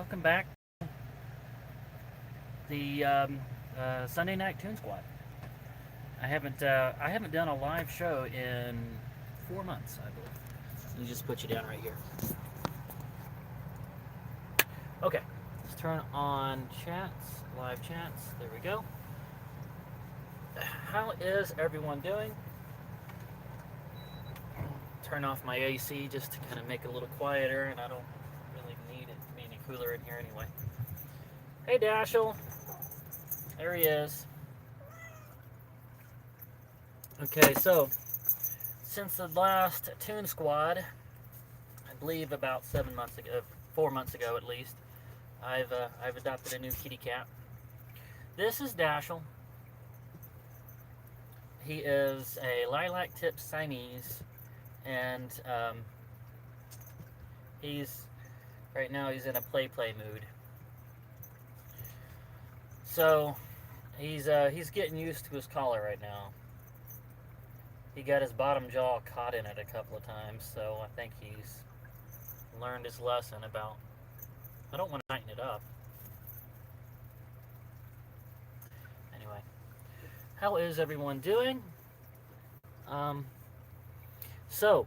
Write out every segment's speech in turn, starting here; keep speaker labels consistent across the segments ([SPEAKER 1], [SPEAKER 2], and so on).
[SPEAKER 1] welcome back. The Sunday Night Toon Squad. I haven't done a live show in 4 months, I believe. Let me just put you down right here. Okay, let's turn on chats, live chats. There we go. How is everyone doing? Turn off my AC just to kind of make it a little quieter, and I don't really need it to be any cooler in here anyway. Hey, Dashel. There he is. Okay, so since the last Toon Squad, I believe about 7 months ago, 4 months ago at least, I've adopted a new kitty cat. This is Dashel. He is a lilac tip Siamese, and right now he's in a play mood. So he's getting used to his collar right now. He got his bottom jaw caught in it a couple of times, so I think he's learned his lesson about, I don't want to tighten it up. Anyway, how is everyone doing? So,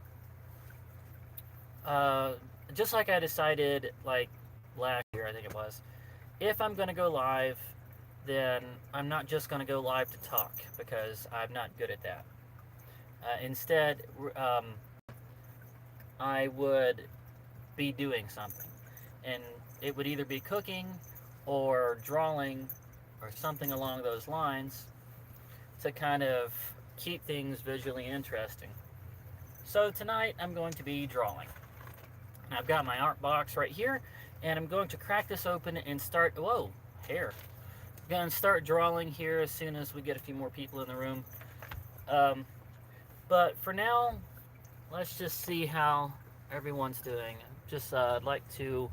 [SPEAKER 1] just like I decided like last year, I think it was, if I'm going to go live, then I'm not just going to go live to talk, because I'm not good at that. Instead, I would be doing something, and it would either be cooking or drawing or something along those lines to kind of keep things visually interesting. So tonight I'm going to be drawing. I've got my art box right here, and I'm going to crack this open and start, whoa, hair. I'm going to start drawing here as soon as we get a few more people in the room. But for now, let's just see how everyone's doing. Just I'd like to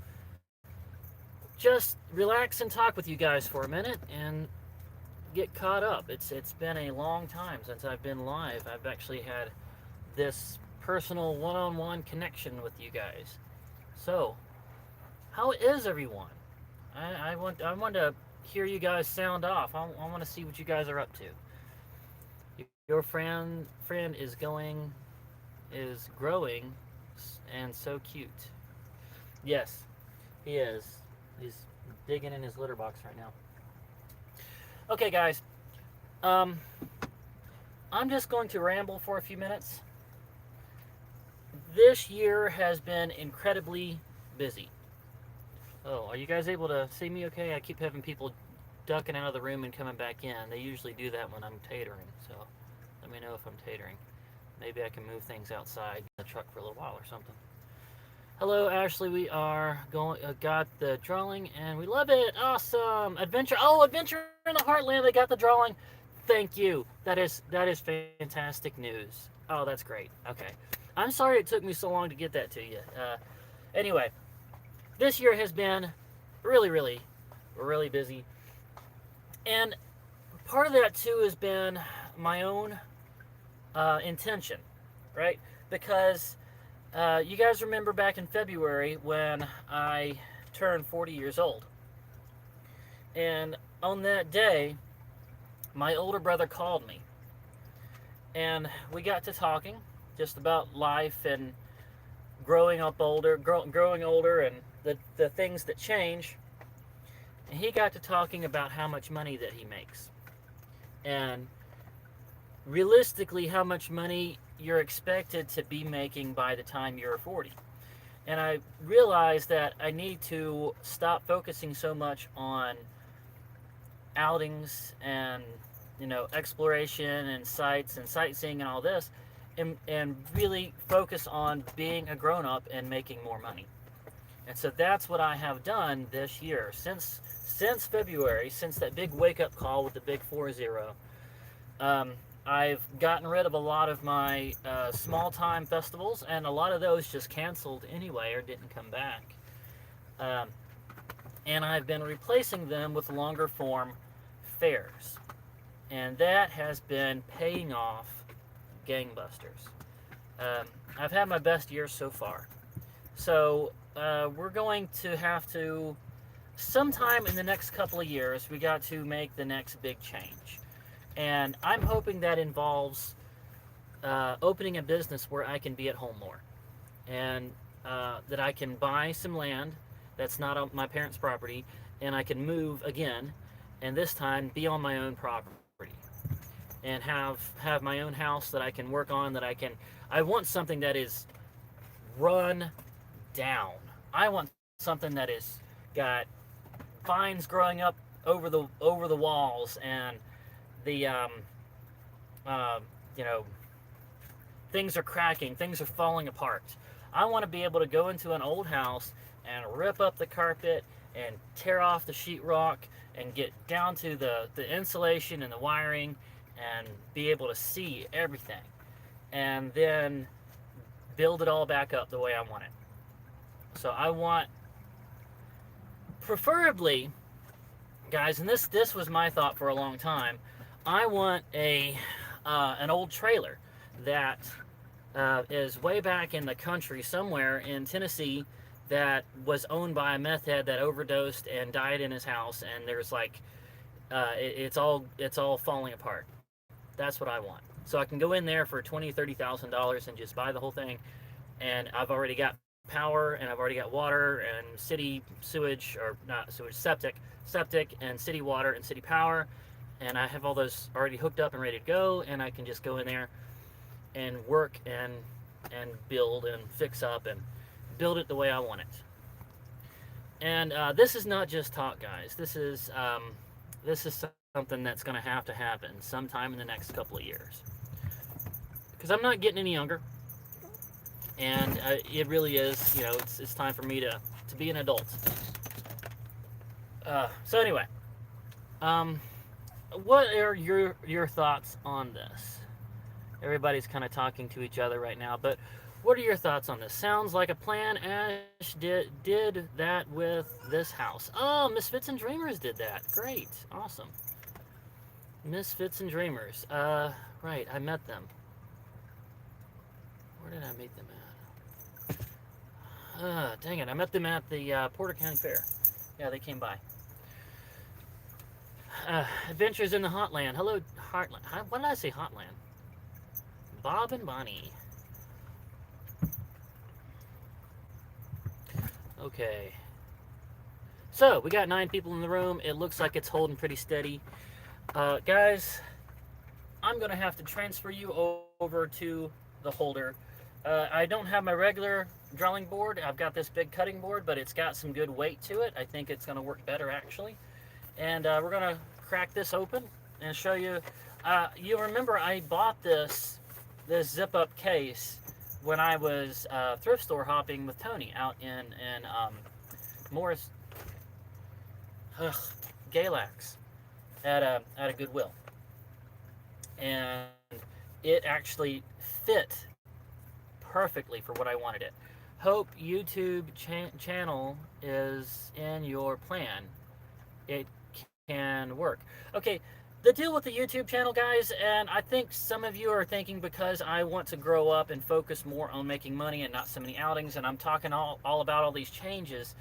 [SPEAKER 1] just relax and talk with you guys for a minute and get caught up. It's been a long time since I've been live. I've actually had this personal one-on-one connection with you guys. So, how is everyone? I want to hear you guys sound off. I want to see what you guys are up to. Your friend is growing, and so cute. Yes, he is. He's digging in his litter box right now. Okay, guys. I'm just going to ramble for a few minutes. This year has been incredibly busy. Oh, are you guys able to see me okay? I keep having people ducking out of the room and coming back in. They usually do that when I'm tatering, so let me know if I'm tatering. Maybe I can move things outside in the truck for a little while or something. Hello, Ashley. We are got the drawing, and we love it. Awesome. Adventure. Oh, Adventure in the Heartland. They got the drawing. Thank you. That is fantastic news. Oh, that's great. Okay. I'm sorry it took me so long to get that to you. Anyway, this year has been really, really, really busy. And part of that, too, has been my own intention, right? Because you guys remember back in February when I turned 40 years old. And on that day, my older brother called me. And we got to talking just about life and growing older, and the things that change. And he got to talking about how much money that he makes. And realistically, how much money you're expected to be making by the time you're 40. And I realized that I need to stop focusing so much on outings and, exploration and sights and sightseeing and all this, and really focus on being a grown-up and making more money. And so that's what I have done this year. Since February, since that big wake-up call with the big 4-0, I've gotten rid of a lot of my small-time festivals, and a lot of those just canceled anyway or didn't come back. And I've been replacing them with longer-form fairs. And that has been paying off gangbusters. I've had my best year so far. So we're going to have to sometime in the next couple of years, we got to make the next big change. And I'm hoping that involves opening a business where I can be at home more. And that I can buy some land that's not on my parents' property, and I can move again, and this time be on my own property, and have my own house that I can work on. That I can. I want something that is run down. I want something that is got vines growing up over the walls, and the uh, you know, things are cracking, things are falling apart. I want to be able to go into an old house and rip up the carpet and tear off the sheetrock and get down to the insulation and the wiring and be able to see everything, and then build it all back up the way I want it. So I want, preferably, guys, and this was my thought for a long time. I want an old trailer that is way back in the country somewhere in Tennessee that was owned by a meth head that overdosed and died in his house, and there's like it's all falling apart. That's what I want. So I can go in there for $20,000-$30,000 and just buy the whole thing, and I've already got power, and I've already got water and city sewage, or not sewage, septic and city water and city power, and I have all those already hooked up and ready to go, and I can just go in there and work and build and fix up and build it the way I want it. And this is not just talk, guys. This is something that's going to happen sometime in the next couple of years, because I'm not getting any younger, and it really is. It's time for me to be an adult. So anyway, what are your thoughts on this? Everybody's kind of talking to each other right now, but what are your thoughts on this? Sounds like a plan. Ash did that with this house. Oh, Misfits and Dreamers did that. Great. Awesome. Misfits and Dreamers. Right, I met them. Where did I meet them at? Dang it, I met them at the Porter County Fair. Yeah, they came by. Adventures in the Hotland. Hello, Heartland. What did I say, Hotland? Bob and Bonnie. Okay. So, we got 9 people in the room. It looks like it's holding pretty steady. Guys, I'm going to have to transfer you over to the holder. I don't have my regular drawing board. I've got this big cutting board, but it's got some good weight to it. I think it's going to work better, actually. And we're going to crack this open and show you. You remember I bought this zip-up case when I was thrift store hopping with Tony out in Morris, Galax at a Goodwill, and it actually fit perfectly for what I wanted it. Hope YouTube channel is in your plan. It can work. Okay. The deal with the YouTube channel, guys, and I think some of you are thinking because I want to grow up and focus more on making money and not so many outings, and I'm talking all about all these changes,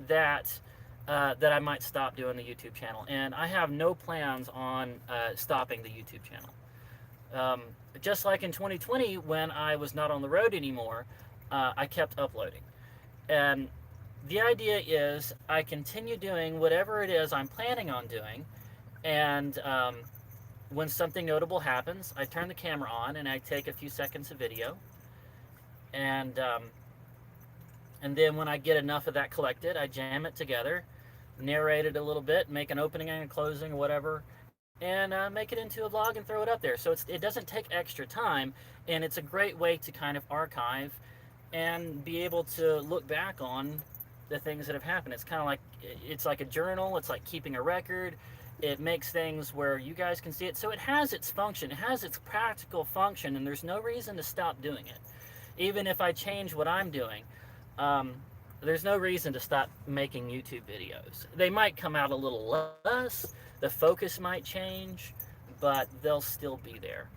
[SPEAKER 1] that I might stop doing the YouTube channel. And I have no plans on stopping the YouTube channel. Just like in 2020 when I was not on the road anymore, I kept uploading. And the idea is I continue doing whatever it is I'm planning on doing. And when something notable happens, I turn the camera on and I take a few seconds of video. And then when I get enough of that collected, I jam it together, narrate it a little bit, make an opening and a closing or whatever, and make it into a vlog and throw it up there. So it doesn't take extra time, and it's a great way to kind of archive and be able to look back on the things that have happened. It's like a journal. It's like keeping a record. It makes things where you guys can see it. So it has its function. It has its practical function, and there's no reason to stop doing it. Even if I change what I'm doing, there's no reason to stop making YouTube videos. They might come out a little less. The focus might change, but they'll still be there.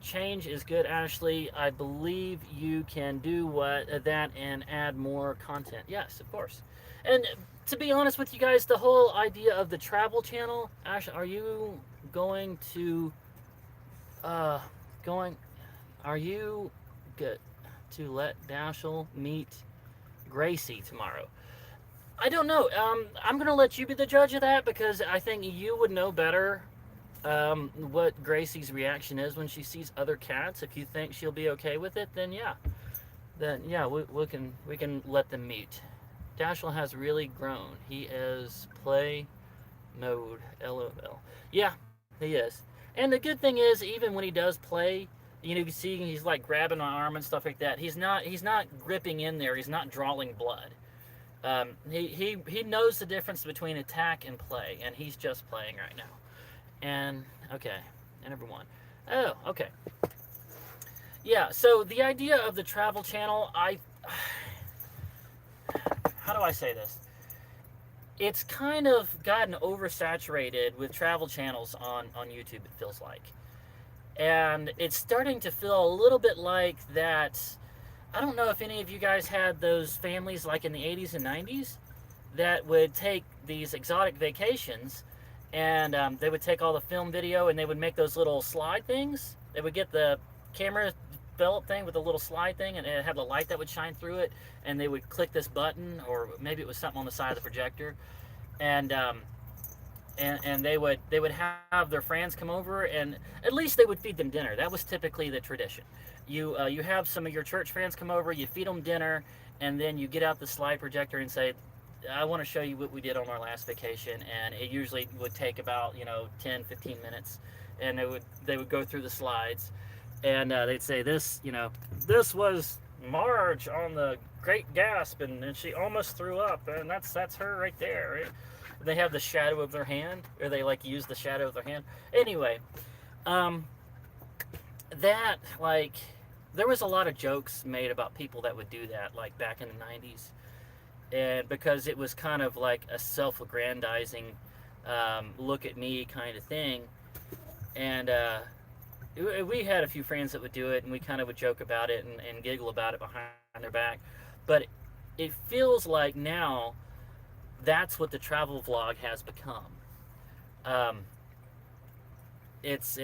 [SPEAKER 1] Change is good, Ashley. I believe you can do that and add more content. Yes, of course. And to be honest with you guys, the whole idea of the travel channel, Ash, are you going to uh going are you good to let Dashel meet Gracie tomorrow? I don't know. I'm gonna let you be the judge of that because I think you would know better what Gracie's reaction is when she sees other cats. If you think she'll be okay with it, then yeah, we can let them meet. Dashel has really grown. He is play mode. LOL. Yeah, he is. And the good thing is, even when he does play, you see he's like grabbing my arm and stuff like that. He's not gripping in there. He's not drawing blood. He knows the difference between attack and play, and he's just playing right now. And okay, and number one. Oh, okay. Yeah. So the idea of the travel channel, how do I say this? It's kind of gotten oversaturated with travel channels on YouTube. It feels like, and it's starting to feel a little bit like that. I don't know if any of you guys had those families like in the 80s and 90s that would take these exotic vacations, and they would take all the film video and they would make those little slide things. They would get the camera developed thing with a little slide thing, and it had a light that would shine through it, and they would click this button, or maybe it was something on the side of the projector, and they would have their friends come over, and at least they would feed them dinner. That was typically the tradition. You have some of your church friends come over, you feed them dinner, and then you get out the slide projector and say, I want to show you what we did on our last vacation. And it usually would take about 10, 15 minutes, and they would go through the slides, and they'd say this was Marge on the Great Gasp, and she almost threw up, and that's her right there, right? They have the shadow of their hand, or they like use the shadow of their hand. Anyway, that like there was a lot of jokes made about people that would do that, like back in the 90s, and because it was kind of like a self-aggrandizing, look at me kind of thing, and we had a few friends that would do it, and we kind of would joke about it and giggle about it behind their back, but it feels like now that's what the travel vlog has become. Um, it's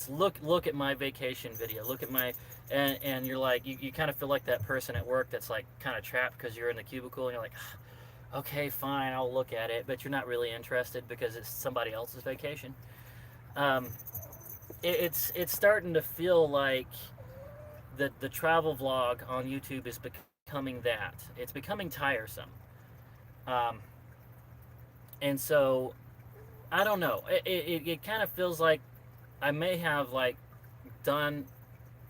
[SPEAKER 1] look at my vacation video. Look at my and you're like you kind of feel like that person at work that's like kind of trapped because you're in the cubicle, and you're like, okay, fine, I'll look at it, but you're not really interested because it's somebody else's vacation. Um, it's starting to feel like the travel vlog on YouTube is becoming that. It's becoming tiresome. Um, and so I don't know. It kind of feels like I may have like done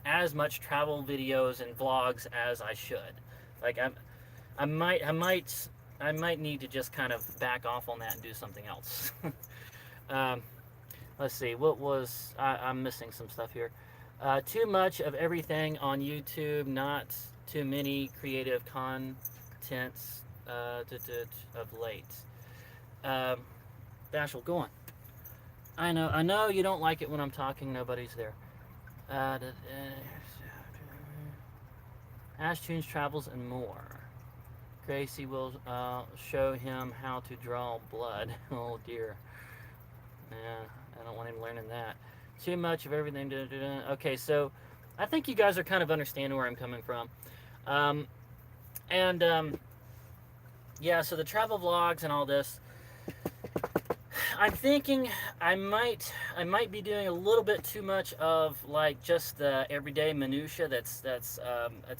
[SPEAKER 1] as much travel videos and vlogs as I should. Like I might need to just kind of back off on that and do something else. um, let's see. What was I'm missing some stuff here. Too much of everything on YouTube. Not too many creative contents of late. Bashel, go on. I know you don't like it when I'm talking. Nobody's there. Ashtoons travels and more. Gracie will show him how to draw blood. Oh dear. Yeah, I don't want him learning that. Too much of everything. Okay, so I think you guys are kind of understanding where I'm coming from. Yeah, so the travel vlogs and all this. I'm thinking I might be doing a little bit too much of like just the everyday minutia. That's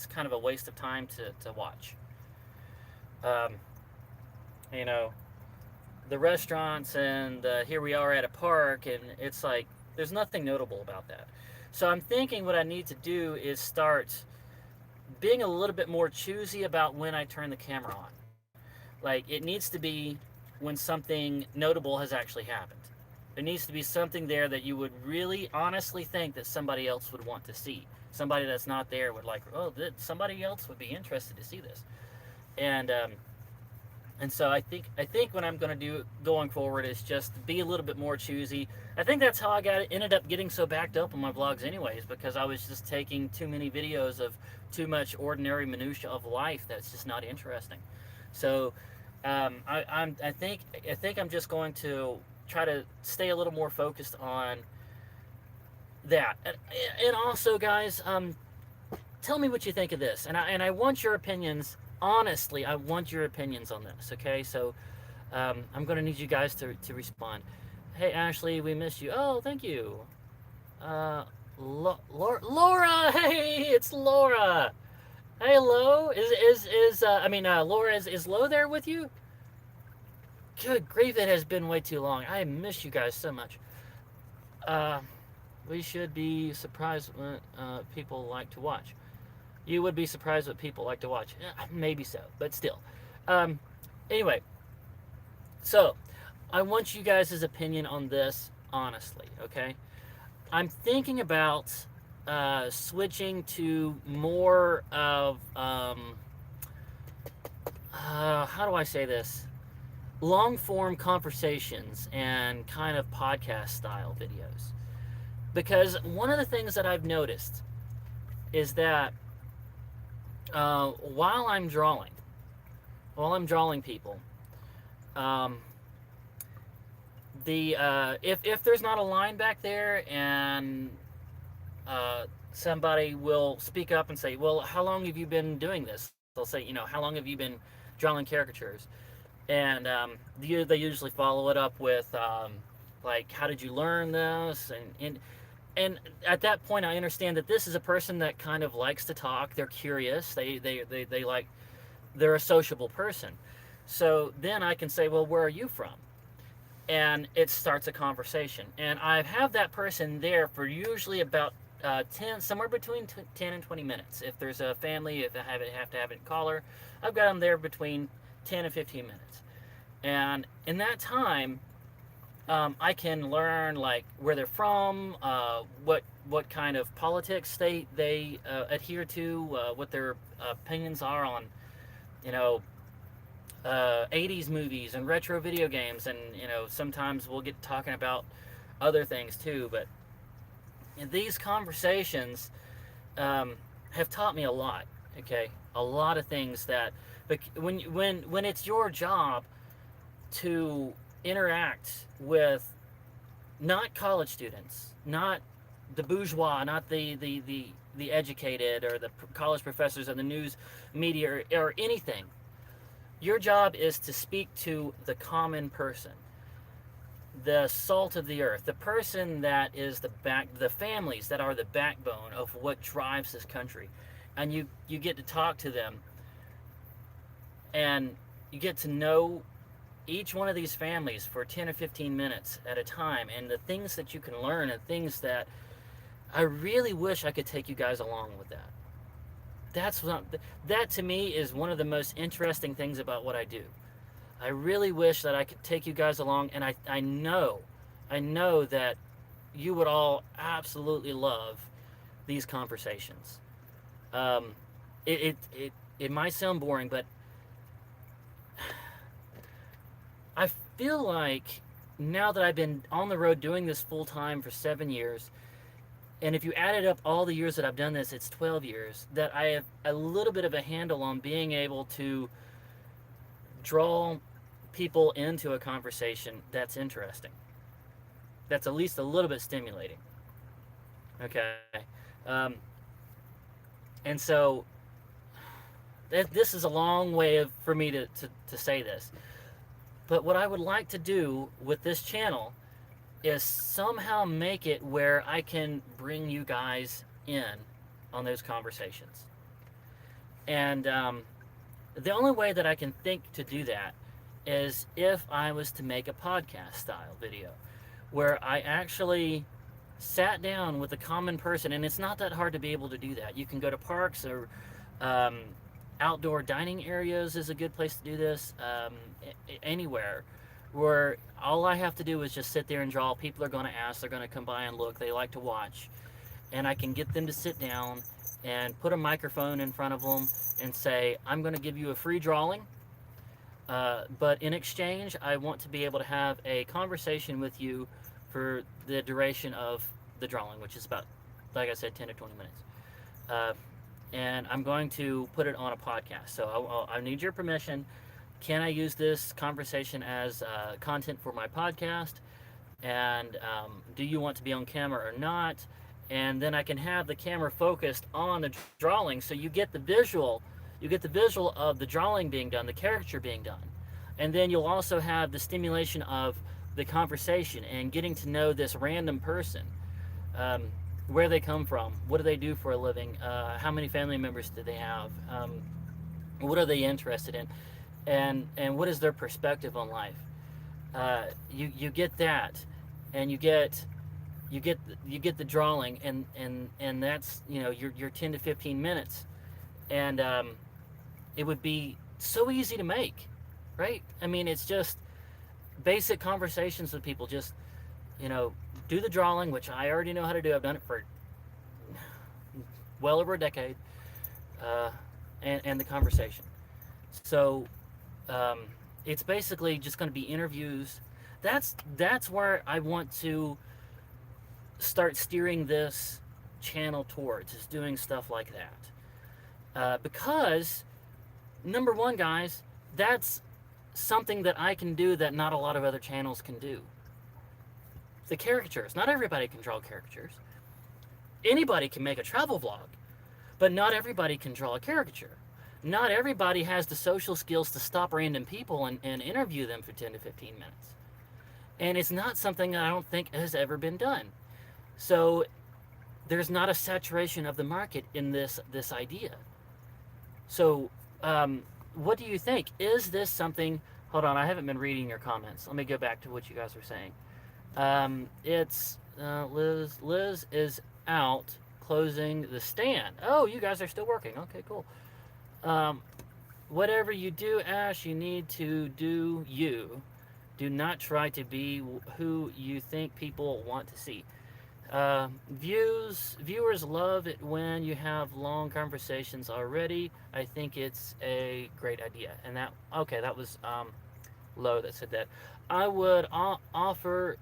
[SPEAKER 1] kind of a waste of time to watch. Um, you know, the restaurants and here we are at a park, and it's like there's nothing notable about that. So I'm thinking what I need to do is start being a little bit more choosy about when I turn the camera on. Like it needs to be when something notable has actually happened. There needs to be something there that you would really honestly think that somebody else would want to see. Somebody that's not there would like, oh, somebody else would be interested to see this. And so I think what I'm going to do going forward is just be a little bit more choosy. I think that's how I ended up getting so backed up on my vlogs anyways, because I was just taking too many videos of too much ordinary minutia of life that's just not interesting. So I think I'm just going to try to stay a little more focused on that. And also, guys, tell me what you think of this, and I want your opinions. Honestly, I want your opinions on this. Okay, so I'm going to need you guys to respond. Hey, Ashley, we missed you. Oh, thank you. Uh, Laura, hey, it's Laura. Hey, Lo, Laura, is Lo there with you? Good grief, it has been way too long. I miss you guys so much. Uh, we should be surprised when people like to watch. You would be surprised what people like to watch. Maybe so, but still. Um, anyway, so I want you guys' opinion on this honestly, okay? I'm thinking about switching to more of, how do I say this? Long form conversations and kind of podcast style videos. Because one of the things that I've noticed is that while I'm drawing people, um, if there's not a line back there and somebody will speak up and say, "Well, how long have you been doing this?" They'll say, "How long have you been drawing caricatures?" And they usually follow it up with like, "How did you learn this?" And at that point, I understand that this is a person that kind of likes to talk. They're curious. They like, they're a sociable person. So then I can say, "Well, where are you from?" And it starts a conversation. And I have that person there for usually about 10, somewhere between 10 and 20 minutes. If there's a family, if I have to have a caller, I've got them there between 10 and 15 minutes. And in that time, I can learn like where they're from, what kind of politics state they adhere to, what their opinions are on, you know, 80s movies and retro video games, and sometimes we'll get talking about other things too. But these conversations have taught me a lot. Okay, a lot of things that when it's your job to interact with not college students, not the bourgeois, not the educated or the college professors or the news media or anything. Your job is to speak to the common person, the salt of the earth, the person that is the families that are the backbone of what drives this country. And you get to talk to them, and you get to know each one of these families for 10 or 15 minutes at a time, and the things that you can learn, and things that I really wish I could take you guys along with that. That to me is one of the most interesting things about what I do. I really wish that I could take you guys along, and I know that you would all absolutely love these conversations. Um, it might sound boring, but I feel like now that I've been on the road doing this full time for 7 years, and if you added up all the years that I've done this, it's 12 years, that I have a little bit of a handle on being able to draw people into a conversation that's interesting, that's at least a little bit stimulating. Okay. Um, and so this is a long way for me to say this. But what I would like to do with this channel is somehow make it where I can bring you guys in on those conversations. And the only way that I can think to do that is if I was to make a podcast style video where I actually sat down with a common person. And it's not that hard to be able to do that. You can go to parks or outdoor dining areas is a good place to do this. Anywhere where all I have to do is just sit there and draw. People are going to ask, they're going to come by and look, they like to watch, and I can get them to sit down and put a microphone in front of them and say, I'm going to give you a free drawing, but in exchange I want to be able to have a conversation with you for the duration of the drawing, which is about, like I said, 10 to 20 minutes. And I'm going to put it on a podcast. So I need your permission can I use this conversation as content for my podcast? And do you want to be on camera or not? And then I can have the camera focused on the drawing, so you get the visual of the drawing being done, the caricature being done, and then you'll also have the stimulation of the conversation and getting to know this random person, um, where they come from, what do they do for a living, how many family members do they have, what are they interested in, and what is their perspective on life. You get that, and you get you get the drawing, and that's your 10 to 15 minutes, and it would be so easy to make, right? I mean, it's just basic conversations with people. Just do the drawing, which I already know how to do. I've done it for well over a decade, and the conversation. So it's basically just going to be interviews. That's where I want to start steering this channel towards, is doing stuff like that. Because number one, guys, that's something that I can do that not a lot of other channels can do. The caricatures. Not everybody can draw caricatures. Anybody can make a travel vlog, but not everybody can draw a caricature. Not everybody has the social skills to stop random people and interview them for 10 to 15 minutes. And it's not something that I don't think has ever been done. So there's not a saturation of the market in this idea. So what do you think? Is this something... Hold on, I haven't been reading your comments. Let me go back to what you guys were saying. It's Liz is out closing the stand. Oh, you guys are still working. Okay, cool. Whatever you do, Ash, you need to do you. Do not try to be who you think people want to see. Viewers love it when you have long conversations already. I think it's a great idea. And that was Low that said that. I would offer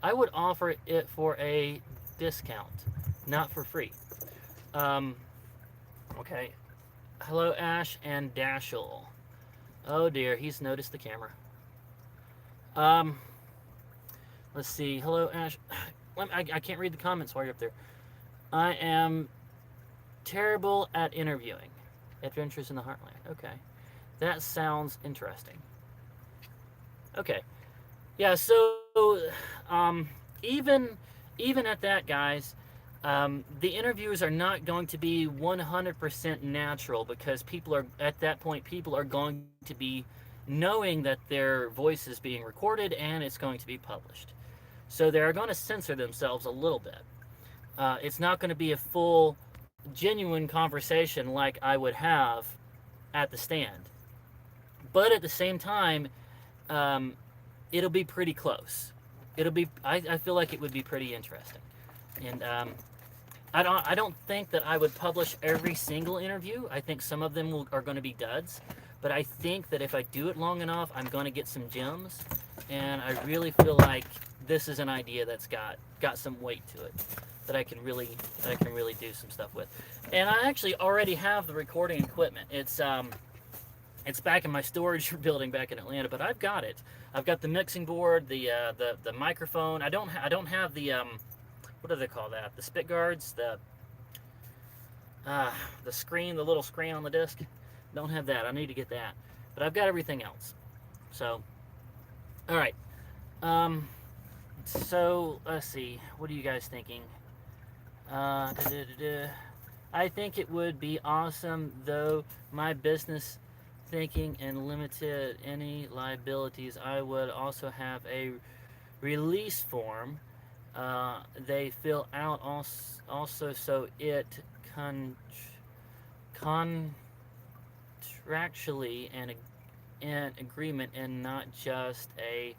[SPEAKER 1] it for a discount, not for free. Okay. Hello, Ash and Dashel. Oh dear, he's noticed the camera. Let's see. Hello, Ash. I can't read the comments while you're up there. I am terrible at interviewing. Adventures in the Heartland. Okay. That sounds interesting. Okay. Yeah, so even at that, guys, the interviews are not going to be 100% natural, because at that point people are going to be knowing that their voice is being recorded and it's going to be published. So they're going to censor themselves a little bit. It's not going to be a full, genuine conversation like I would have at the stand. But at the same time, it'll be pretty close. I feel like it would be pretty interesting. And I don't think that I would publish every single interview. I think some of them are going to be duds. But I think that if I do it long enough, I'm going to get some gems. And I really feel like this is an idea that's got some weight to it, that I can really do some stuff with. And I actually already have the recording equipment. It's back in my storage building back in Atlanta, but I've got it. I've got the mixing board, the microphone. I don't have the what do they call that? The spit guards, the screen, the little screen on the disc. Don't have that. I need to get that. But I've got everything else. So, all right. So let's see. What are you guys thinking? I think it would be awesome, though. My business thinking and limited any liabilities. I would also have a release form they fill out also, so it contractually an agreement and not just a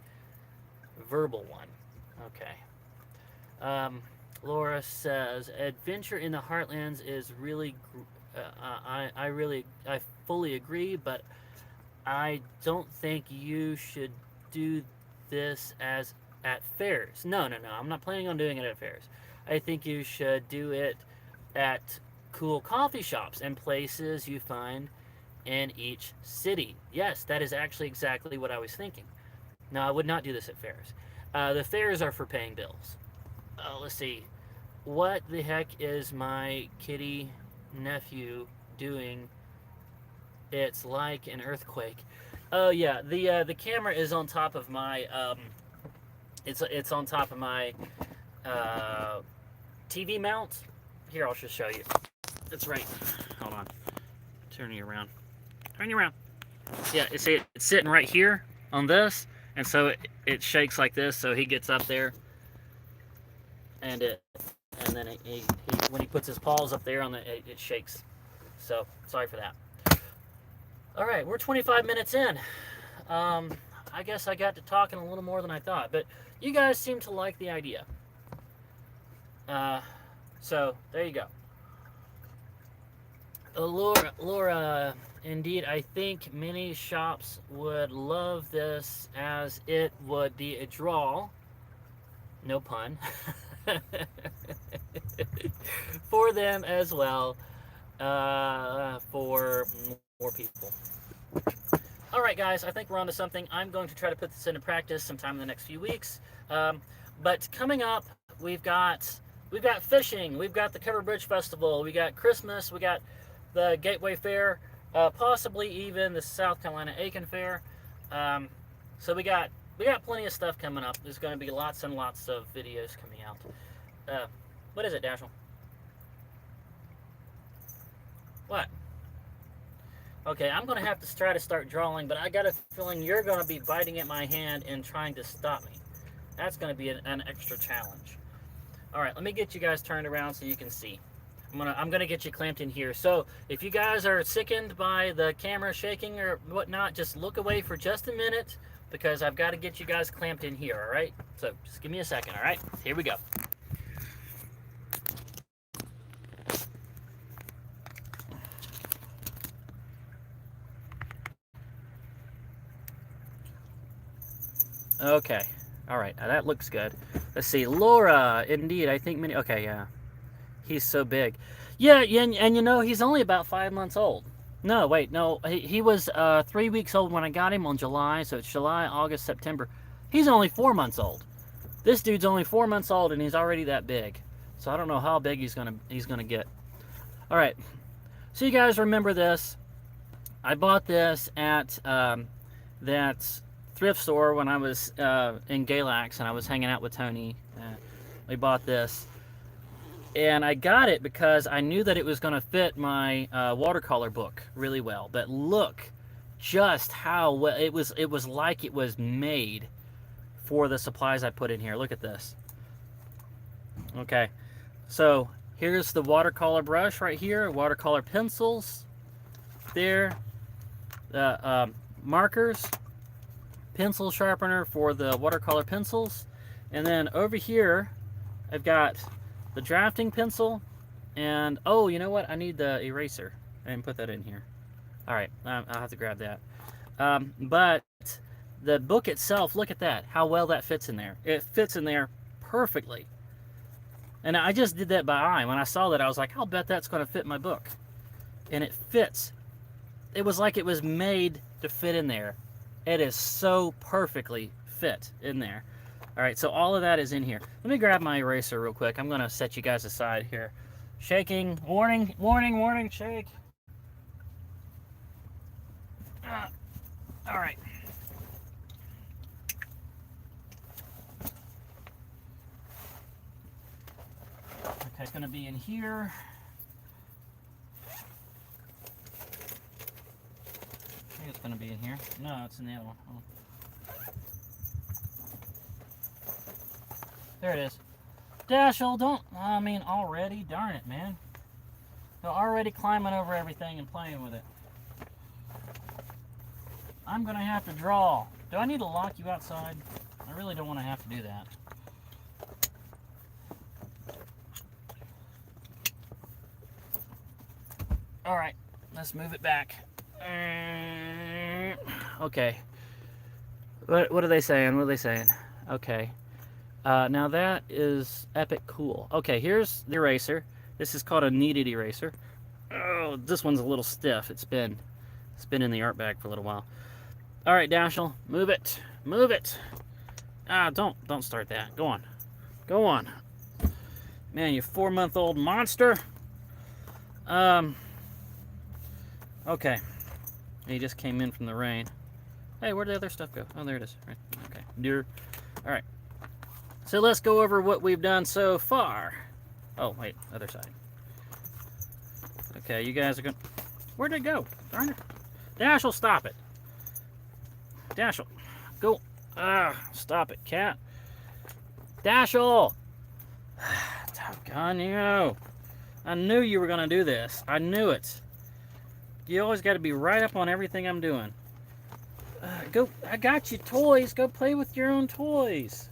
[SPEAKER 1] verbal one. Okay. Laura says, Adventure in the Heartlands is really, I fully agree, but I don't think you should do this at fairs. No, I'm not planning on doing it at fairs. I think you should do it at cool coffee shops and places you find in each city. Yes, that is actually exactly what I was thinking. Now, I would not do this at fairs. The fairs are for paying bills. Let's see. What the heck is my kitty nephew doing? It's like an earthquake. Oh yeah, the camera is on top of my it's on top of my uh, TV mount. Here, I'll just show you. It's right. Hold on. Turn you around. Turn you around. Yeah, it's sitting right here on this, and so it shakes like this. So he gets up there, and then when he puts his paws up there on it shakes. So sorry for that. All right, we're 25 minutes in. I guess I got to talking a little more than I thought, but you guys seem to like the idea. So there you go. Laura, indeed, I think many shops would love this as it would be a draw. No pun. For them as well. For more people. All right, guys, I think we're on to something. I'm going to try to put this into practice sometime in the next few weeks. But coming up, we've got fishing, we've got the Covered Bridge Festival, we got Christmas, we got the Gateway Fair, possibly even the South Carolina Aiken Fair. So we got plenty of stuff coming up. There's going to be lots and lots of videos coming out. What is it, Dashel? What? Okay, I'm going to have to try to start drawing, but I got a feeling you're going to be biting at my hand and trying to stop me. That's going to be an extra challenge. All right, let me get you guys turned around so you can see. I'm gonna get you clamped in here. So if you guys are sickened by the camera shaking or whatnot, just look away for just a minute because I've got to get you guys clamped in here. All right. So just give me a second. All right. Here we go. Okay. All right. Now that looks good. Let's see. Laura. Indeed. I think many. Okay. Yeah. He's so big. Yeah, and you know, he's only about 5 months old. No, wait, no. He was 3 weeks old when I got him on July, so it's July, August, September. He's only 4 months old. This dude's only 4 months old, and he's already that big. So I don't know how big he's gonna get. All right. So you guys remember this? I bought this at that thrift store when I was in Galax, and I was hanging out with Tony. We bought this. And I got it because I knew that it was going to fit my watercolor book really well. But look just how well it was like it was made for the supplies I put in here. Look at this. Okay, so here's the watercolor brush right here, watercolor pencils there, markers, pencil sharpener for the watercolor pencils, and then over here I've got the drafting pencil, and oh, you know what? I need the eraser. I didn't put that in here. All right, I'll have to grab that. But the book itself, look at that, how well that fits in there. It fits in there perfectly. And I just did that by eye. When I saw that, I was like, I'll bet that's going to fit my book. And it fits. It was like it was made to fit in there. It is so perfectly fit in there. All right, so all of that is in here. Let me grab my eraser real quick. I'm going to set you guys aside here. Shaking. Warning, warning, warning, shake. All right. Okay, it's going to be in here. I think it's going to be in here. No, it's in the other one. Oh. There it is. Dashel, don't, I mean, already? Darn it, man. They're already climbing over everything and playing with it. I'm going to have to draw. Do I need to lock you outside? I really don't want to have to do that. All right, let's move it back. Okay. What are they saying? What are they saying? Okay. Now that is epic cool. Okay, here's the eraser. This is called a kneaded eraser. Oh, this one's a little stiff. It's been It's been in the art bag for a little while. All right, Dashel, move it. Move it. Ah, don't start that. Go on. Go on. Man, you 4-month-old monster. Okay. He just came in from the rain. Hey, where'd the other stuff go? Oh, there it is. Right. Okay. Deer. All right. So let's go over what we've done so far. Oh, wait. Other side. Okay, you guys are going... Where'd it go? Darn it. Dashel, stop it. Dashel, go. Stop it, cat. Dashel! Doggone you. I knew you were going to do this. I knew it. You always got to be right up on everything I'm doing. Go. I got you toys. Go play with your own toys.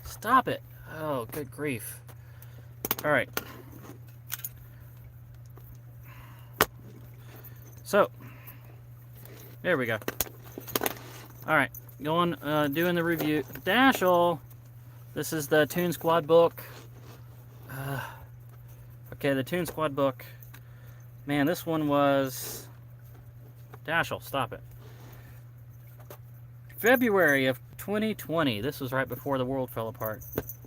[SPEAKER 1] Stop it. Oh, good grief. All right. So, there we go. All right. Going, doing the review. Dashel. This is the Toon Squad book. Okay, the Toon Squad book. Man, this one was... Dashel, stop it. February of 2020. This was right before the world fell apart.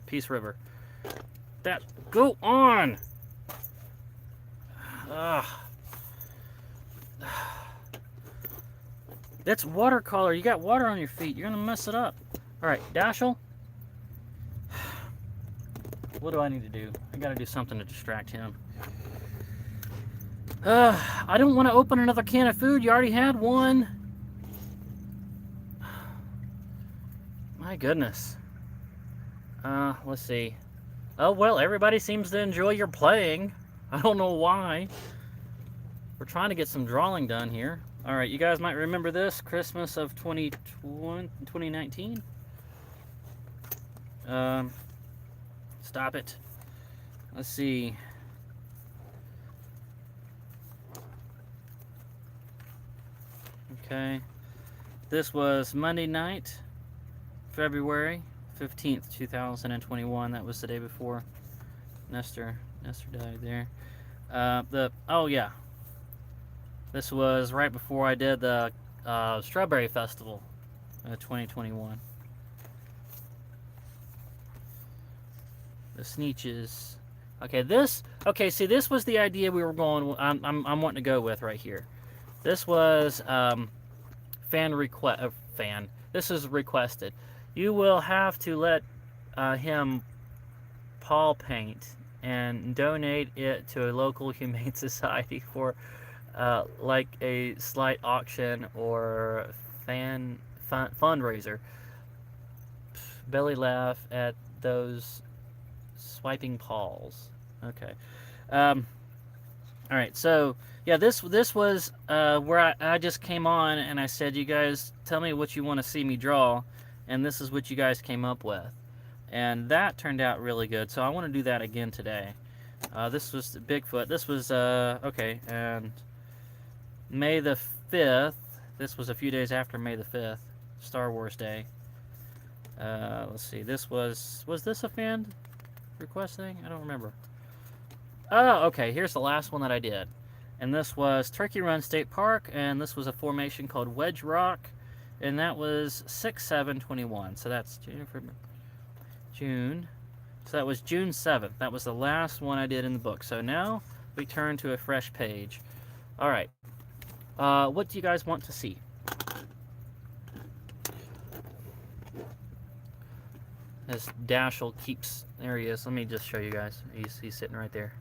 [SPEAKER 1] Peace River. That... Go on! That's watercolor. You got water on your feet. You're gonna mess it up. Alright, Dashel. What do I need to do? I gotta do something to distract him. I don't want to open another can of food. You already had one. My goodness. Let's see. Oh, well, everybody seems to enjoy your playing. I don't know why. We're trying to get some drawing done here. All right, you guys might remember this. Christmas of 2019. Stop it. Let's see. Okay. This was Monday night, February 15th, 2021. That was the day before Nestor died there. Oh yeah. This was right before I did the Strawberry Festival 2021. The Sneeches. Okay, see, this was the idea we were going. I'm wanting to go with right here. This was fan. This is requested. You will have to let him paw paint and donate it to a local humane society for like a slight auction or fundraiser. Belly laugh at those swiping paws. Okay. All right. So yeah, this was where I just came on and I said, you guys tell me what you want to see me draw, and this is what you guys came up with, and that turned out really good. So I want to do that again today. This was Bigfoot. This was okay, and May the 5th. This was a few days after May the 5th, Star Wars Day. Let's see. This was this a fan request thing? I don't remember. Oh, okay. Here's the last one that I did. And this was Turkey Run State Park, and this was a formation called Wedge Rock, and that was 6/7/21. So that's June. So that was June 7th. That was the last one I did in the book. So now we turn to a fresh page. All right. What do you guys want to see? As Dashel keeps... There he is. Let me just show you guys. He's sitting right there.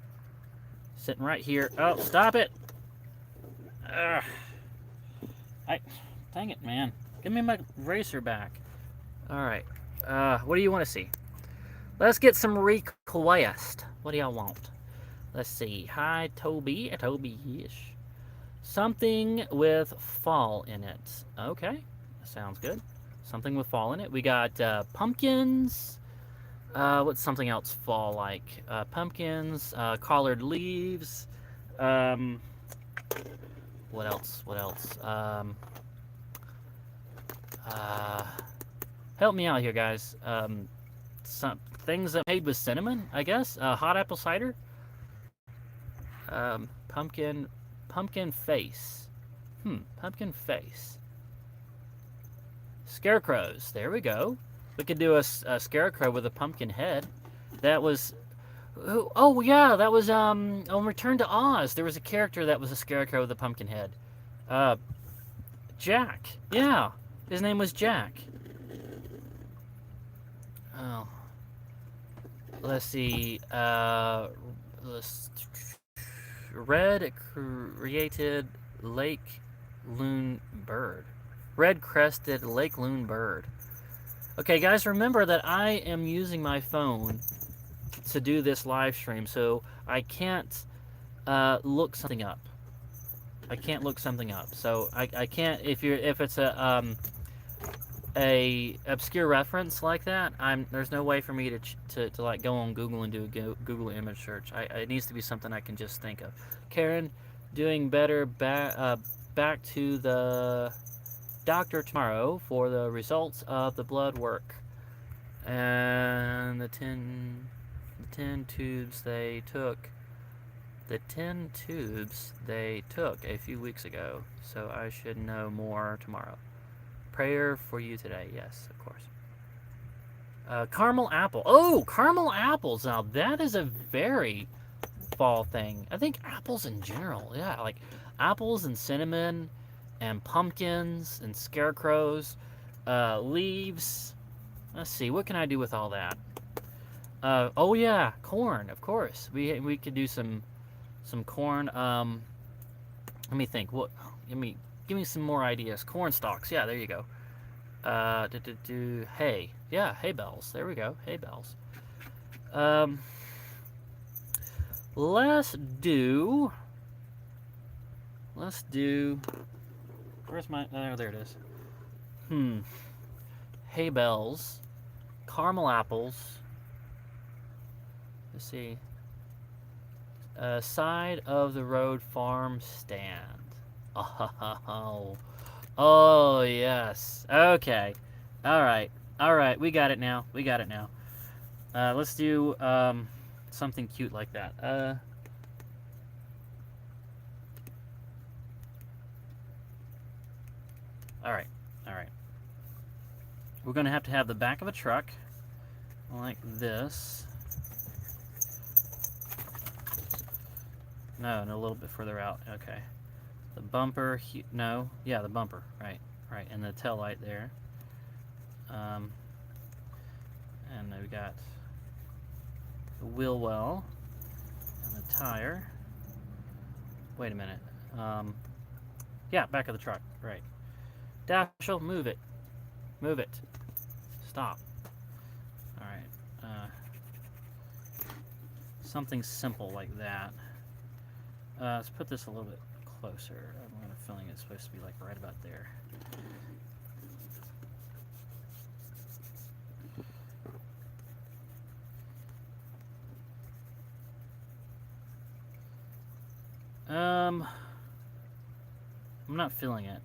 [SPEAKER 1] Sitting right here. Oh, stop it! Ugh. Dang it, man. Give me my eraser back. Alright. What do you want to see? Let's get some request. What do y'all want? Let's see. Hi, Toby. Toby-ish. Something with fall in it. Okay. Sounds good. Something with fall in it. We got pumpkins. What's something else fall like? Pumpkins, collared leaves. What else? Help me out here, guys. Some things that made with cinnamon, I guess. Hot apple cider. Pumpkin. Pumpkin face. Pumpkin face. Scarecrows. There we go. We could do a scarecrow with a pumpkin head. That was... Oh, yeah, that was, on Return to Oz. There was a character that was a scarecrow with a pumpkin head. Jack. Yeah. His name was Jack. Oh. Let's see. Red created lake loon bird. Red crested lake loon bird. Okay, guys, remember that I am using my phone to do this live stream, so I can't look something up. I can't look something up. So I can't if it's a obscure reference like that. There's no way for me to like go on Google and do a Google image search. It needs to be something I can just think of. Karen, doing better. Back to the doctor tomorrow for the results of the blood work and the 10 tubes they took. The 10 tubes they took a few weeks ago, so I should know more tomorrow. Prayer for you today. Yes, of course. Caramel apple. Oh, caramel apples. Now, that is a very fall thing. I think apples in general. Yeah, like apples and cinnamon and pumpkins and scarecrows. Leaves. Let's see. What can I do with all that? Oh, yeah. Corn, of course. We could do some corn. Let me think. What? Give me some more ideas. Corn stalks. Yeah, there you go. Hay. Yeah, hay bales. There we go. Hay bales. Let's do. Where's my? Oh, there it is. Hay bales. Caramel apples. Let's see. Side of the road farm stand. Oh, yes. Okay. All right. We got it now. Let's do something cute like that. All right. We're going to have the back of a truck like this. No, a little bit further out. Okay. The bumper, the bumper, right, and the tail light there. And we got the wheel well and the tire. Wait a minute. Yeah, back of the truck, right. Dashel, move it. Stop. All right. Something simple like that. Let's put this a little bit closer. I'm kind of feeling it's supposed to be like right about there. I'm not feeling it.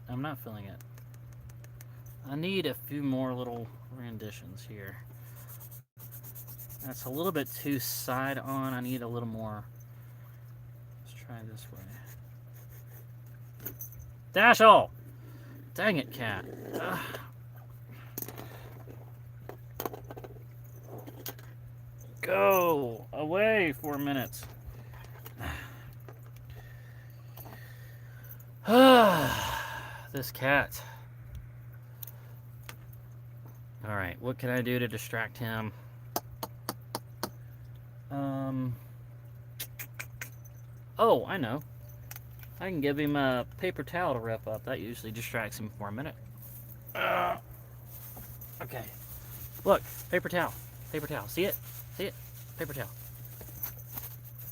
[SPEAKER 1] I need a few more little renditions here. That's a little bit too side on. I need a little more. Try this way. Dashel! Dang it, cat. Ugh. Go away for a minute. This cat. Alright, what can I do to distract him? Oh, I know. I can give him a paper towel to wrap up. That usually distracts him for a minute. Okay. Look, paper towel. See it? Paper towel.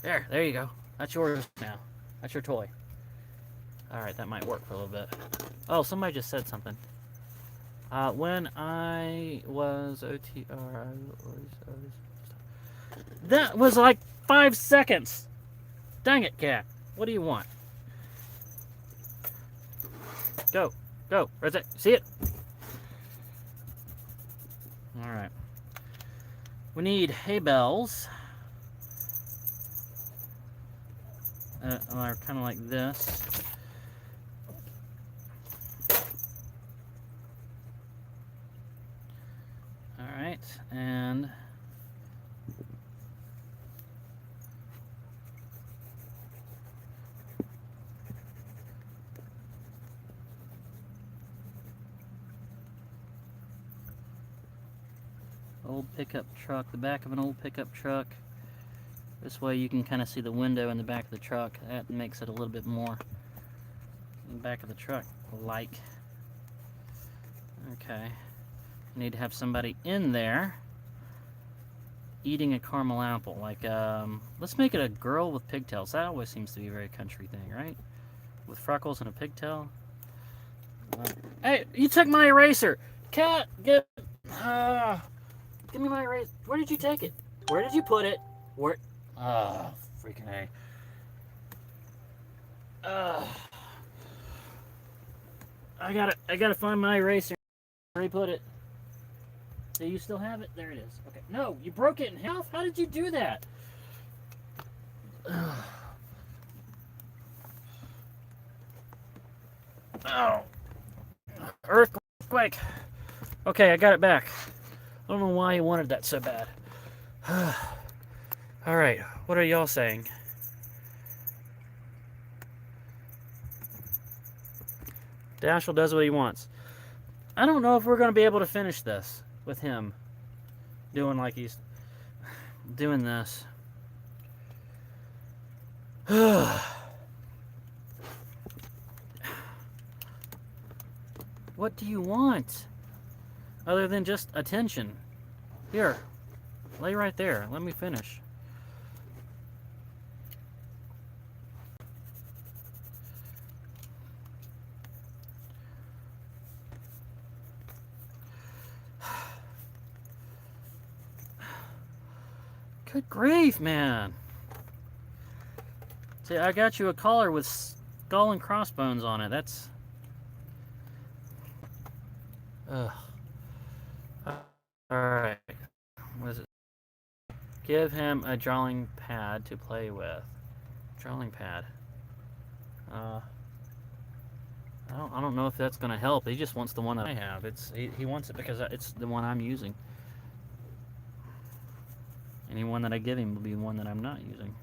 [SPEAKER 1] There you go. That's yours now. That's your toy. Alright, that might work for a little bit. Oh, somebody just said something. When I was OTR, that was like 5 seconds. Dang it, cat. What do you want? Go. Where's it? See it? Alright. We need hay bales. are kind of like this. All right, and old pickup truck, the back of an old pickup truck. This way you can kind of see the window in the back of the truck. That makes it a little bit more in the back of the truck like. Okay. You need to have somebody in there eating a caramel apple. Like, let's make it a girl with pigtails. That always seems to be a very country thing, right? With freckles and a pigtail. Hey, you took my eraser! Cat, give me my eraser. Where did you take it? Where did you put it? Where? Oh, freaking A. I gotta find my eraser. Where he put it? Do you still have it? There it is. Okay. No, you broke it in half? How did you do that? Oh. Earthquake. Okay, I got it back. I don't know why you wanted that so bad. Alright, what are y'all saying? Dashel does what he wants. I don't know if we're going to be able to finish this with him doing like he's doing this. What do you want? Other than just attention. Here, lay right there. Let me finish. Good grief, man. See, I got you a collar with skull and crossbones on it. That's... Ugh. Alright. What is it? Give him a drawing pad to play with. Drawing pad. I don't know if that's going to help. He just wants the one that I have. He wants it because it's the one I'm using. Any one that I give him will be one that I'm not using.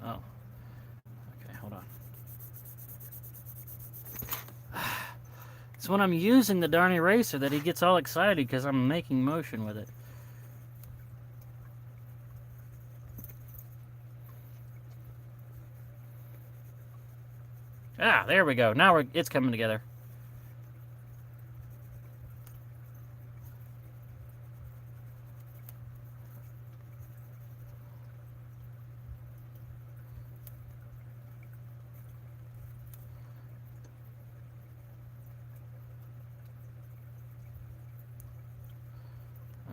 [SPEAKER 1] Oh. Okay, hold on. It's when I'm using the darn eraser that he gets all excited because I'm making motion with it. Ah, there we go. Now it's coming together.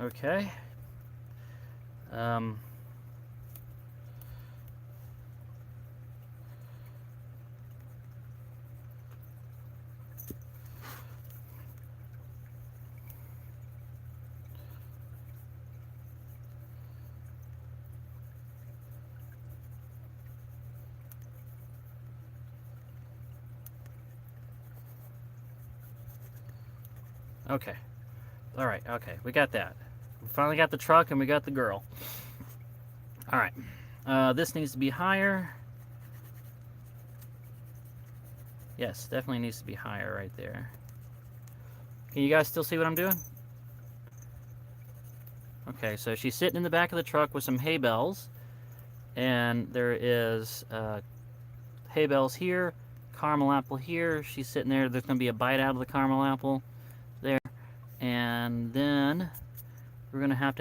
[SPEAKER 1] Okay. Okay. All right. Okay. We got that. We finally got the truck and we got the girl. All right. This needs to be higher. Yes, definitely needs to be higher right there. Can you guys still see what I'm doing? Okay, so she's sitting in the back of the truck with some hay bales. And there is hay bales here, caramel apple here. She's sitting there. There's going to be a bite out of the caramel apple there. And then we're going to have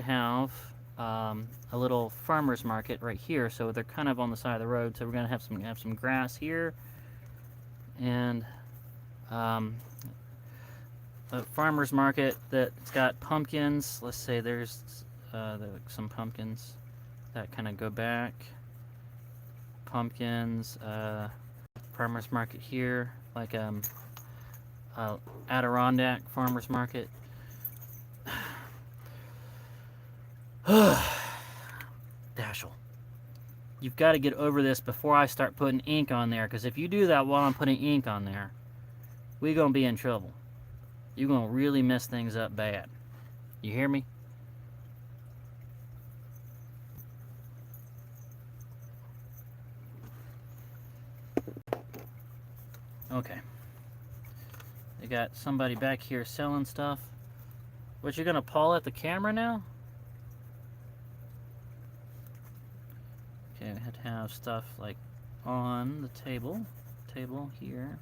[SPEAKER 1] a little farmer's market right here. So they're kind of on the side of the road. So we're going to have some grass here. And a farmer's market that's got pumpkins. Let's say there's some pumpkins that kind of go back. Pumpkins, farmer's market here, like Adirondack farmer's market. Dashel, you've got to get over this before I start putting ink on there, because if you do that while I'm putting ink on there, we're going to be in trouble. You're going to really mess things up bad. You hear me? Okay. They got somebody back here selling stuff. What, you're going to paw at the camera now? Okay, we had to have stuff like on the table here.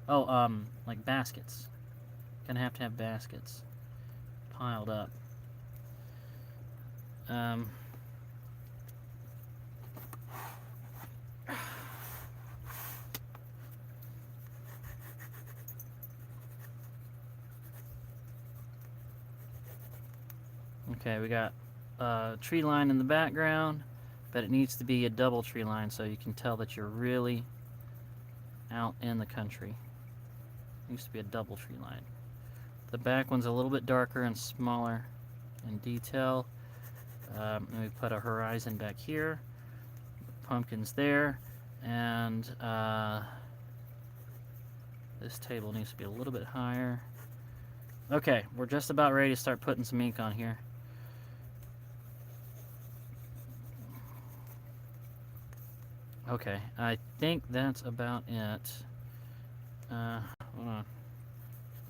[SPEAKER 1] Oh, like baskets. Gonna have to have baskets piled up. Okay, we got a tree line in the background, but it needs to be a double tree line so you can tell that you're really out in the country. It needs to be a double tree line. The back one's a little bit darker and smaller in detail. And we put a horizon back here, pumpkins there, and this table needs to be a little bit higher. Okay, we're just about ready to start putting some ink on here. Okay, I think that's about it. Hold on.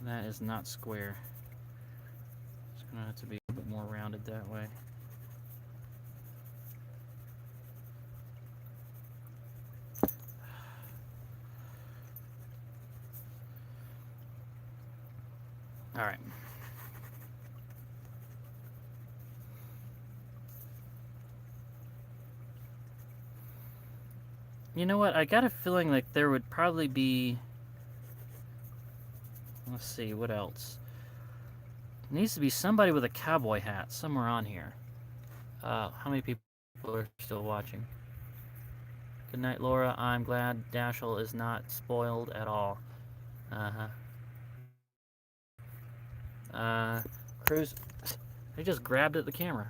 [SPEAKER 1] That is not square. It's gonna have to be a bit more rounded that way. All right. You know what? I got a feeling like there would probably be... Let's see, what else? There needs to be somebody with a cowboy hat somewhere on here. How many people are still watching? Good night, Laura. I'm glad Dashel is not spoiled at all. Cruz, I just grabbed at the camera.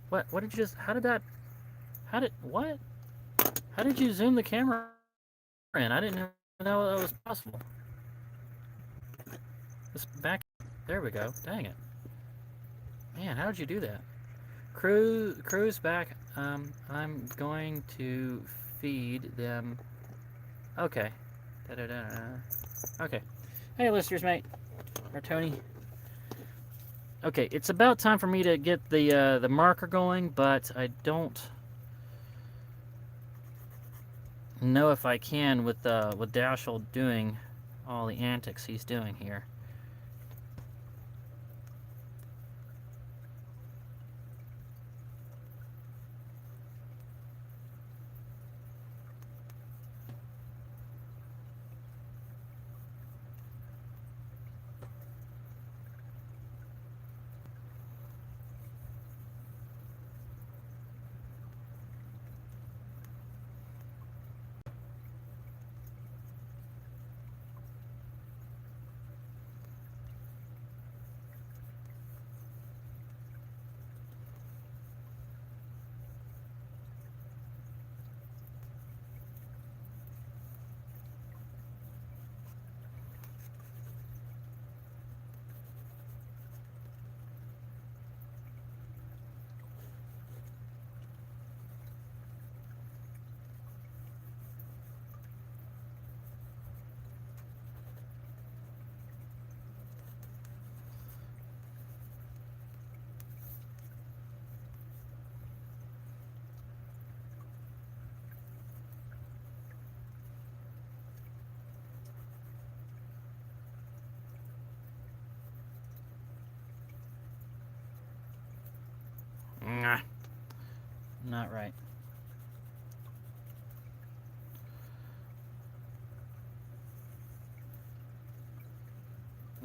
[SPEAKER 1] What did you just... How did you zoom the camera in? I didn't know that was possible. This back, there we go. Dang it. Man, how did you do that? Cruz back. I'm going to feed them. Okay. Okay. Hey, listeners, mate. Or Tony. Okay, it's about time for me to get the marker going, but I don't know if I can with Dashel doing all the antics he's doing here.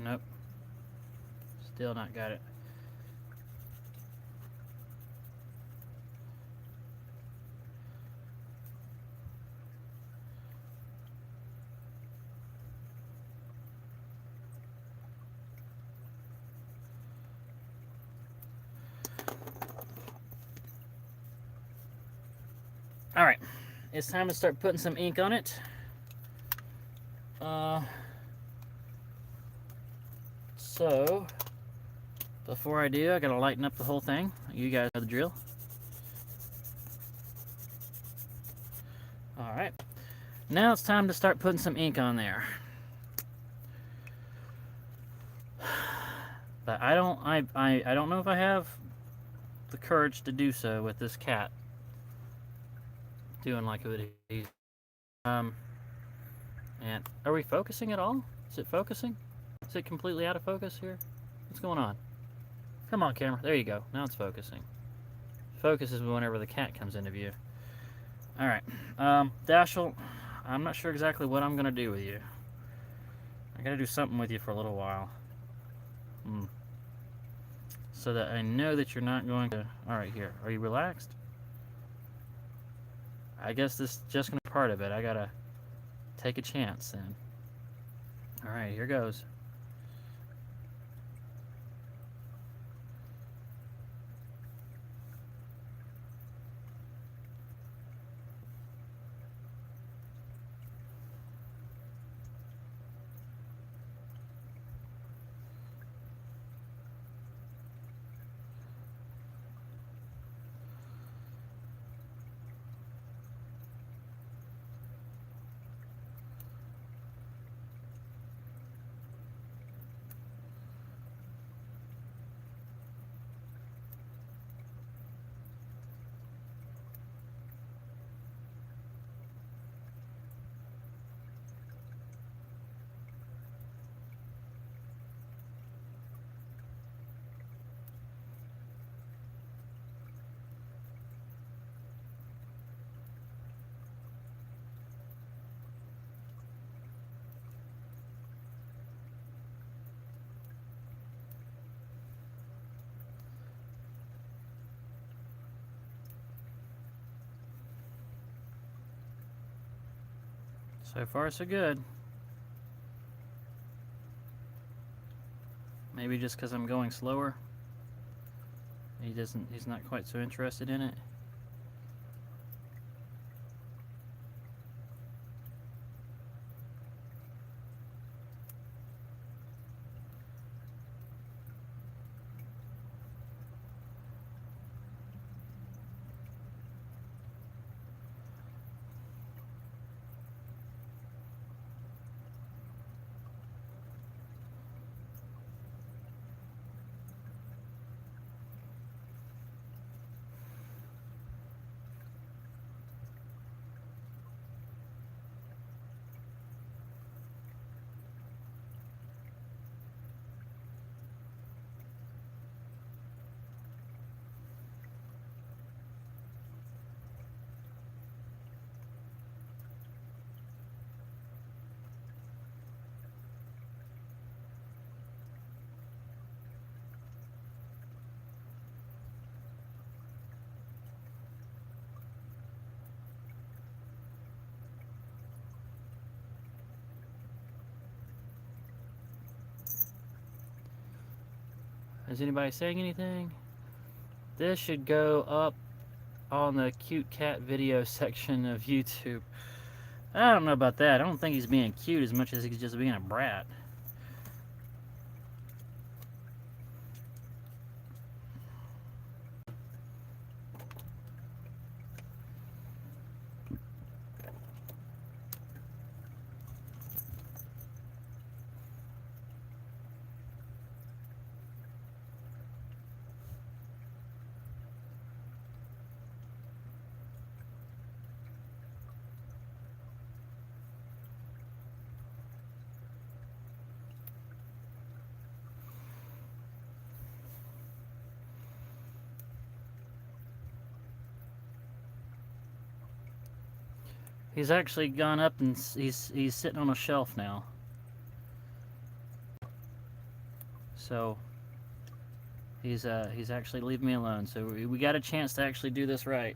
[SPEAKER 1] Nope. Still not got it. Alright, it's time to start putting some ink on it. So, before I do, I gotta lighten up the whole thing. You guys know the drill. Alright, now it's time to start putting some ink on there. But I don't know if I have the courage to do so with this cat doing like it is. And are we focusing at all? Is it focusing? Is it completely out of focus here? What's going on? Come on, camera. There you go. Now it's focusing. Focus is whenever the cat comes into view. Alright. Dashel, I'm not sure exactly what I'm going to do with you. I got to do something with you for a little while. So that I know that you're not going to... Alright, here. Are you relaxed? I guess this is just going to be part of it. I got to take a chance then. Alright, here goes. So far, so good. Maybe just because I'm going slower. He's not quite so interested in it. Is anybody saying anything? This should go up on the cute cat video section of YouTube. I don't know about that. I don't think he's being cute as much as he's just being a brat. He's actually gone up and he's sitting on a shelf now. So he's actually leaving me alone. So we got a chance to actually do this right.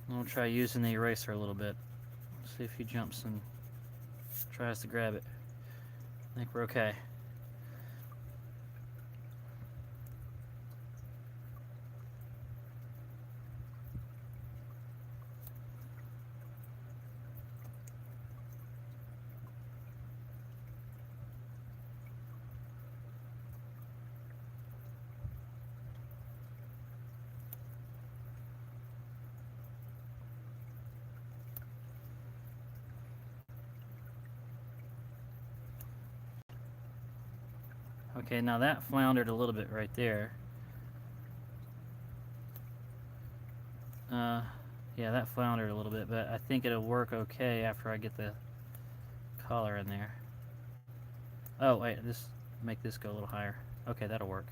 [SPEAKER 1] I'm gonna try using the eraser a little bit. See if he jumps and tries to grab it. I think we're okay. Okay, now that floundered a little bit right there. Yeah, that floundered a little bit, but I think it'll work okay after I get the collar in there. Oh, wait, make this go a little higher. Okay, that'll work.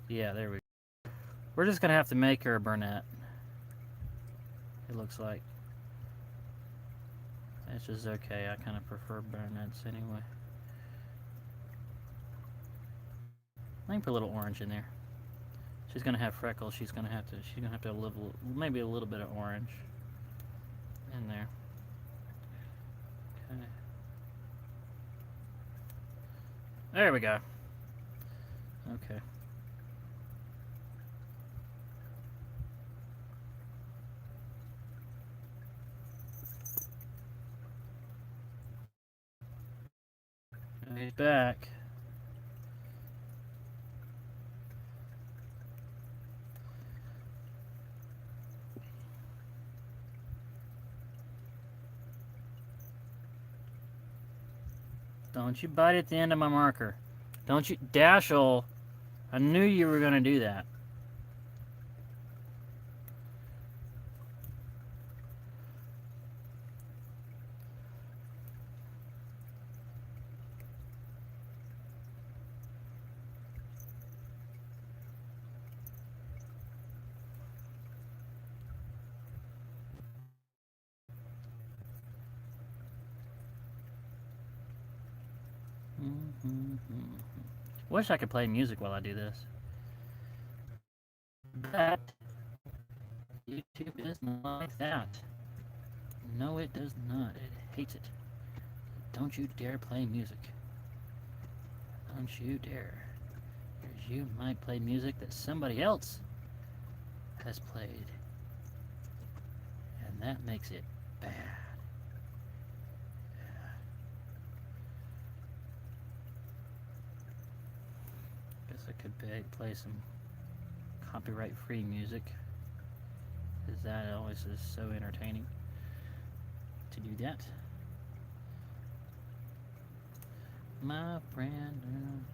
[SPEAKER 1] Yeah, there we go. We're just gonna have to make her a brunette. It looks like. It's just okay. I kind of prefer brunettes anyway. I think put a little orange in there. She's gonna have freckles. She's gonna have to have a little, maybe a little bit of orange in there. Okay. There we go. Okay. He's back. Don't you bite at the end of my marker. Don't you, Dashel. I knew you were gonna do that. Wish I could play music while I do this. But YouTube doesn't like that. No, it does not. It hates it. Don't you dare play music. Don't you dare. Because you might play music that somebody else has played. And that makes it bad. Guess I could play some copyright-free music. Because that always is so entertaining to do that. My friend Jose.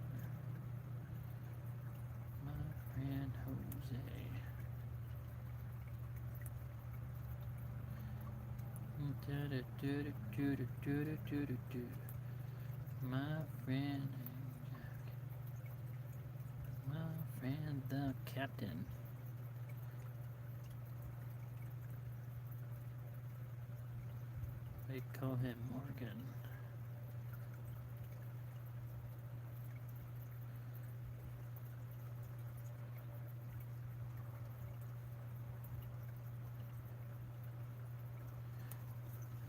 [SPEAKER 1] My friend Jack. My friend the captain. They call him Morgan.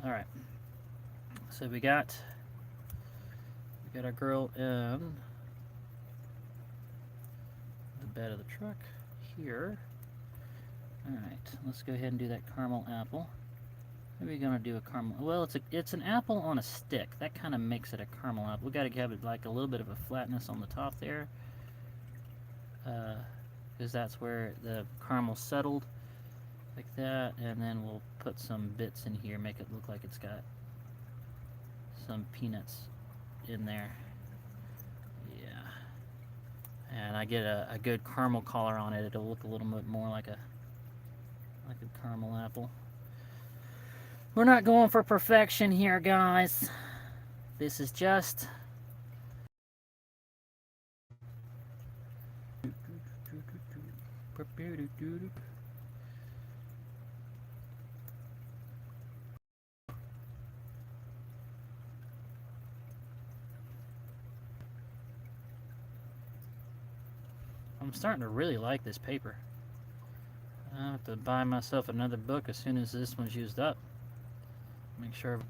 [SPEAKER 1] All right. So we got our girl in the bed of the truck here. All right. Let's go ahead and do that caramel apple. Maybe we're gonna do a caramel. Well, it's an apple on a stick. That kind of makes it a caramel apple. We got to give it like a little bit of a flatness on the top there, because that's where the caramel settled, like that. And then we'll put some bits in here, make it look like it's got some peanuts in there. Yeah. And I get a good caramel color on it. It'll look a little bit more like a caramel apple. We're not going for perfection here, guys. This is just I'm starting to really like this paper. I'll have to buy myself another book as soon as this one's used up. Make sure.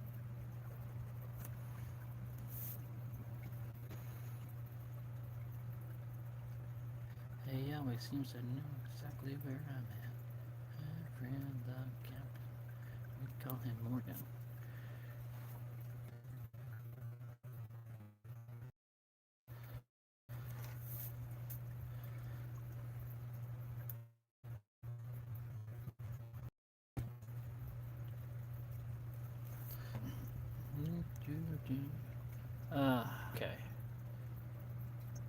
[SPEAKER 1] He always seems to know exactly where I'm at. Friend the captain. We call him Morgan. Okay.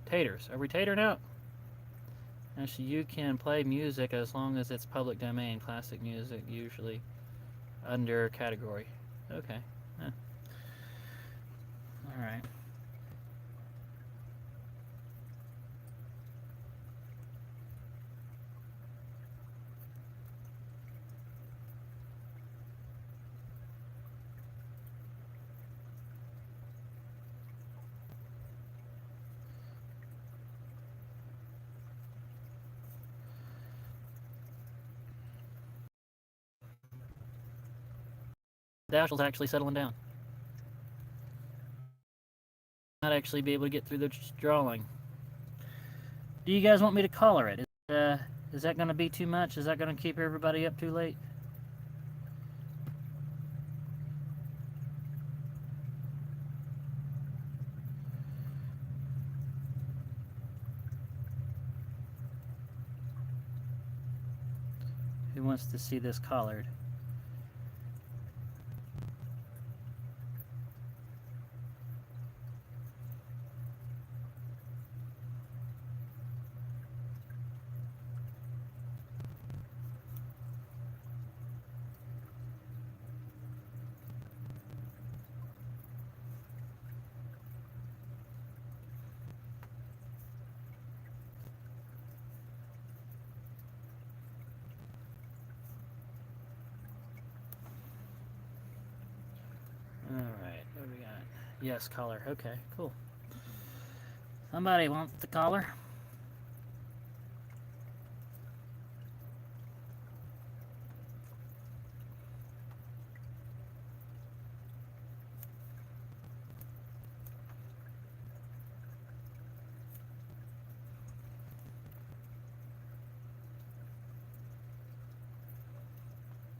[SPEAKER 1] Taters. Are we tatering out? Actually, you can play music as long as it's public domain. Classic music, usually under category. Okay. Huh. All right. Dashiell's actually settling down. Not actually be able to get through the drawing. Do you guys want me to color it? Is that going to be too much? Is that going to keep everybody up too late? Who wants to see this colored? Alright, what do we got? Yes, color. Okay, cool. Somebody wants the color?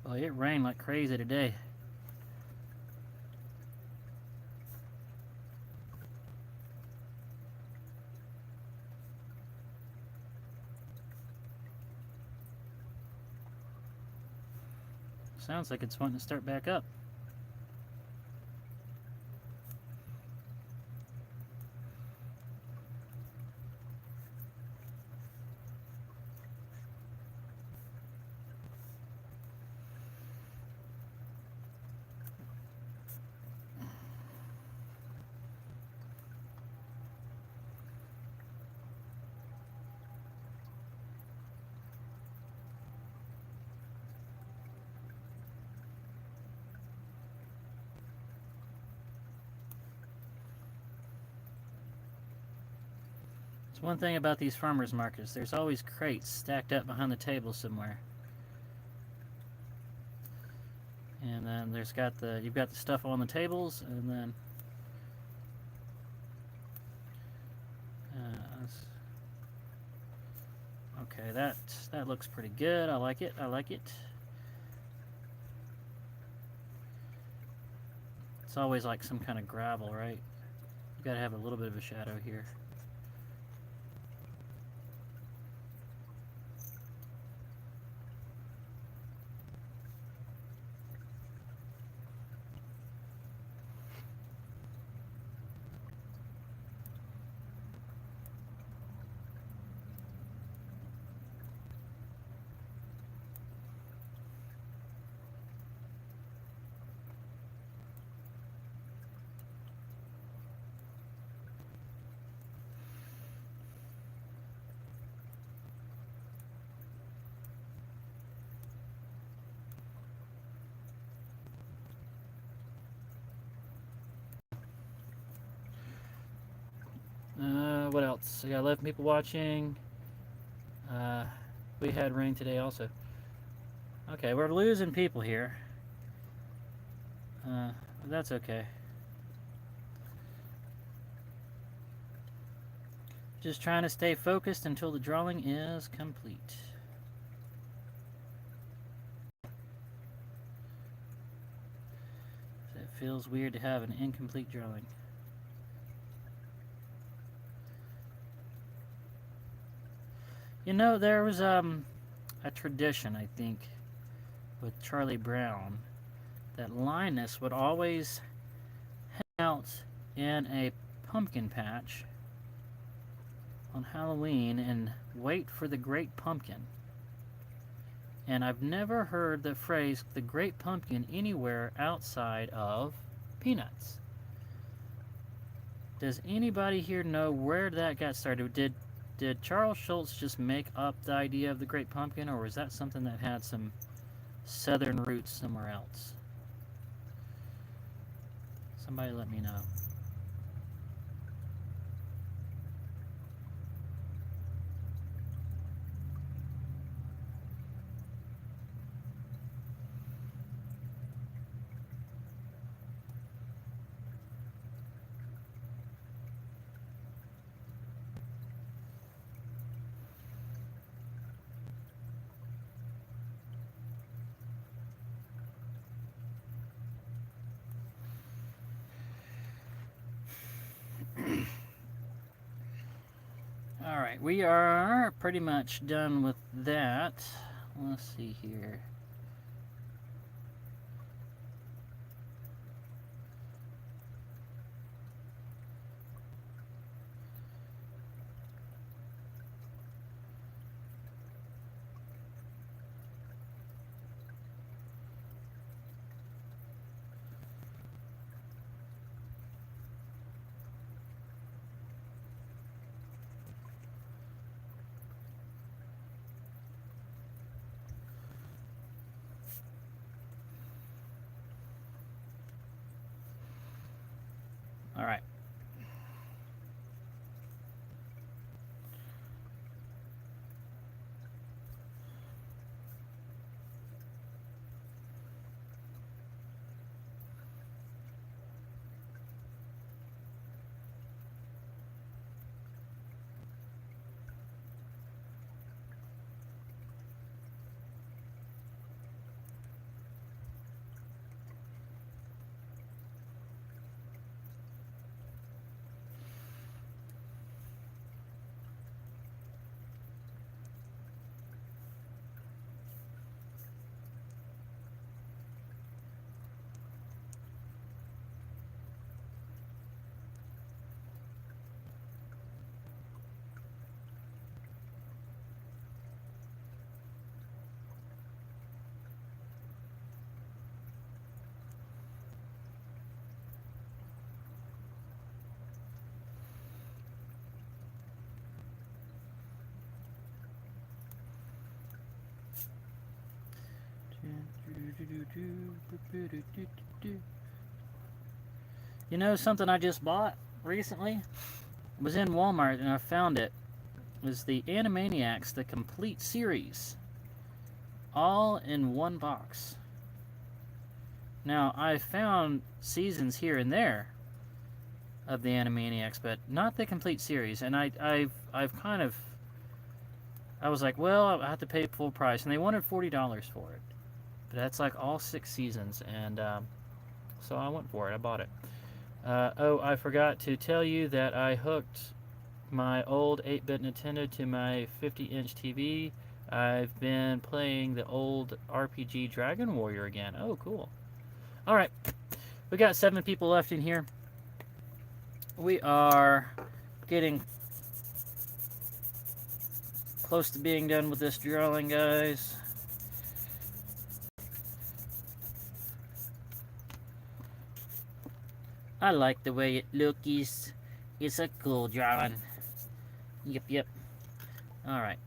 [SPEAKER 1] Well, it rained like crazy today. Sounds like it's wanting to start back up. One thing about these farmers markets, there's always crates stacked up behind the table somewhere. And then you've got the stuff on the tables, and then okay, that looks pretty good. I like it. I like it. It's always like some kind of gravel, right? You gotta have a little bit of a shadow here. What else? I got 11 people watching. We had rain today also. Okay, we're losing people here. That's okay. Just trying to stay focused until the drawing is complete. It feels weird to have an incomplete drawing. You know, there was a tradition, I think, with Charlie Brown, that Linus would always hang out in a pumpkin patch on Halloween and wait for the great pumpkin. And I've never heard the phrase the great pumpkin anywhere outside of Peanuts. Does anybody here know where that got started? Did Charles Schulz just make up the idea of the great pumpkin, or was that something that had some southern roots somewhere else? Somebody let me know. Alright, we are pretty much done with that. Let's see here. Alright. You know something I just bought recently? It was in Walmart and I found it. It was the Animaniacs, the complete series. All in one box. Now, I found seasons here and there of the Animaniacs, but not the complete series. And I've kind of... I was like, well, I have to pay full price. And they wanted $40 for it. But that's like all 6 seasons. And so I went for it. I bought it. Oh, I forgot to tell you that I hooked my old 8-bit Nintendo to my 50-inch TV. I've been playing the old RPG Dragon Warrior again. Oh, cool. Alright. We got 7 people left in here. We are getting close to being done with this drawing, guys. I like the way it looks. It's a cool drawing. Yep. Alright.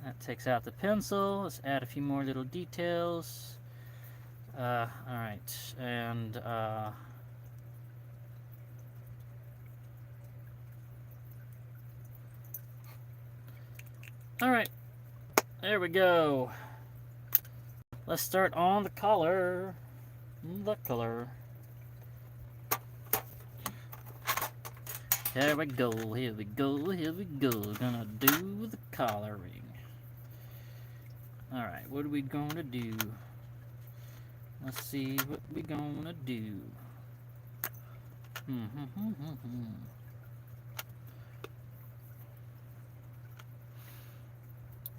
[SPEAKER 1] That takes out the pencil. Let's add a few more little details. Alright. And, Alright, there we go. Let's start on the collar. The color. Here we go, here we go, here we go. Gonna do the collaring. Alright, what are we gonna do? Let's see what we gonna do.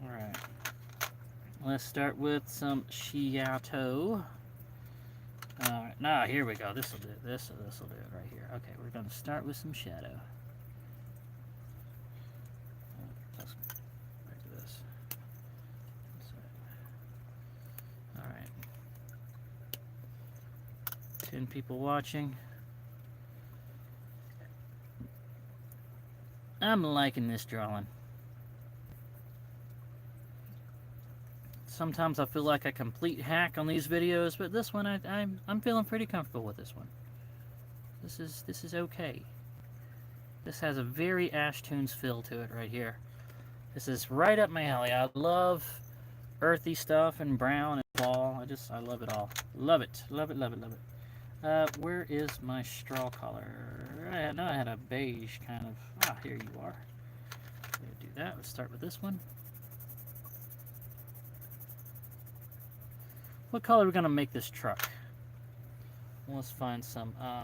[SPEAKER 1] Alright. Let's start with some Shiato. Alright, now here we go. This'll do it. This'll do it right here. Okay, we're gonna start with some shadow. Let's back to this. Alright. 10 people watching. I'm liking this drawing. Sometimes I feel like a complete hack on these videos, but this one I'm feeling pretty comfortable with this one. This is okay. This has a very Ashtoons feel to it right here. This is right up my alley. I love earthy stuff and brown and fall. I love it all. Love it. Love it, love it, love it. Where is my straw color? I know I had a beige kind of. Ah, here you are. Gonna do that. Let's start with this one. What color are we going to make this truck? Well, let's find some. I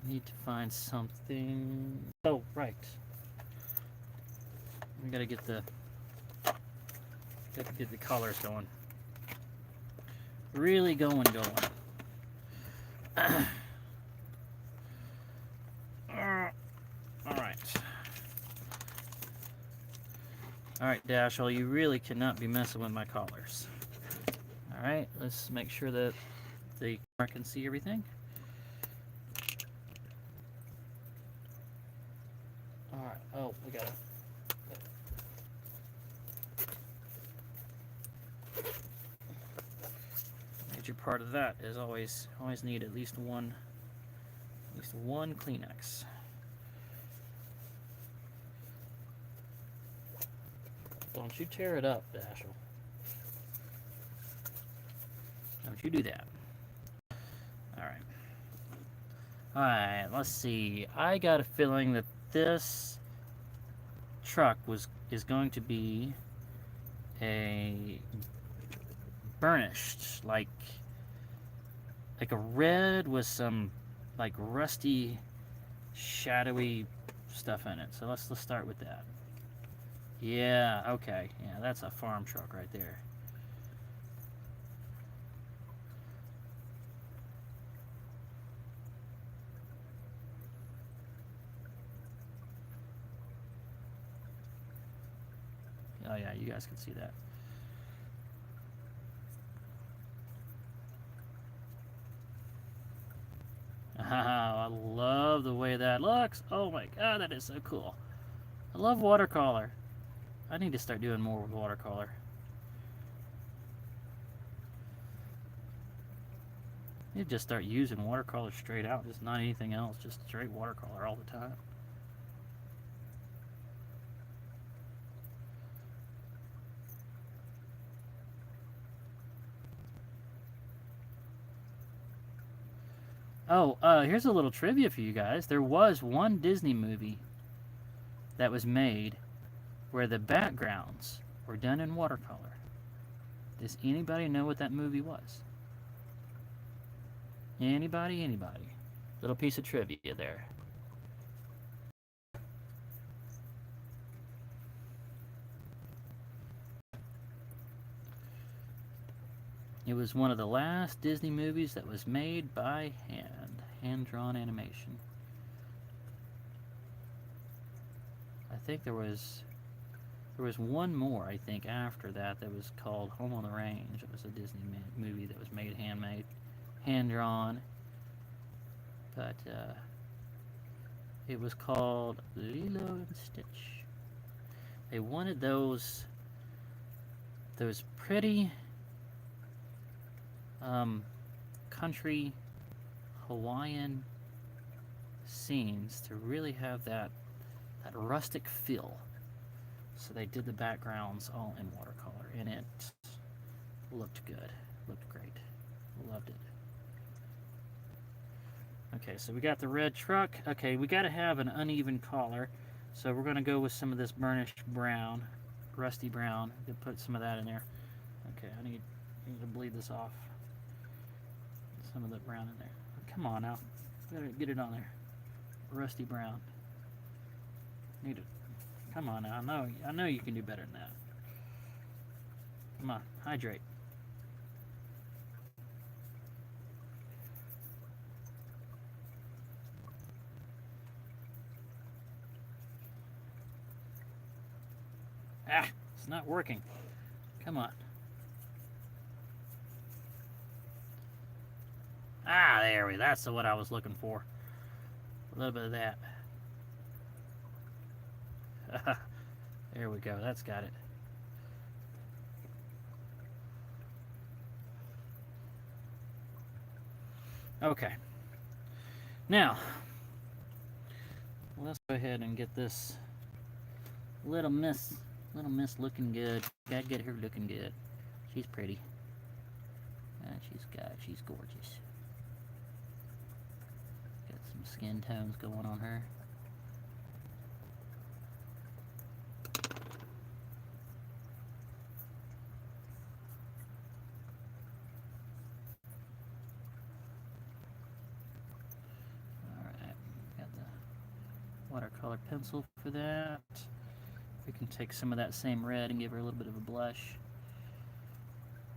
[SPEAKER 1] need to find something. Oh, right. We got to get the colors going. Really going. Alright, Dashel, you really cannot be messing with my collars. Alright, let's make sure that the camera can see everything. Alright, oh, we got major part of that is always need at least one Kleenex. Don't you tear it up, Dashel. Don't you do that. Alright. Alright, let's see. I got a feeling that this truck is going to be a burnished, like a red with some like rusty, shadowy stuff in it. So let's start with that. Yeah, okay. Yeah, that's a farm truck right there. Oh yeah, you guys can see that. Oh, I love the way that looks. Oh my god, that is so cool. I love watercolor. I need to start doing more with watercolor. You just start using watercolor straight out, just not anything else, just straight watercolor all the time. Oh, here's a little trivia for you guys. There was one Disney movie that was made where the backgrounds were done in watercolor. Does anybody know what that movie was? Anybody? Anybody? Little piece of trivia there. It was one of the last Disney movies that was made by hand-drawn animation. I think there was one more, I think, after that was called Home on the Range. It was a Disney movie that was made hand-drawn. But it was called Lilo and Stitch. They wanted those pretty country Hawaiian scenes to really have that that rustic feel. So they did the backgrounds all in watercolor, and it looked good. Looked great. Loved it. Okay, so we got the red truck. Okay, we got to have an uneven color, so we're going to go with some of this burnished brown, rusty brown. Put some of that in there. Okay, I need to bleed this off. Some of the brown in there. Come on now, gotta get it on there. Rusty brown. Need it. Come on now. I know you can do better than that. Come on, hydrate. Ah, it's not working. Come on. Ah, there we go. That's what I was looking for. A little bit of that. There we go. That's got it. Okay. Now, let's go ahead and get this little miss looking good. Gotta get her looking good. She's pretty. She's gorgeous. Got some skin tones going on her. Alright, got the watercolor pencil for that. We can take some of that same red and give her a little bit of a blush.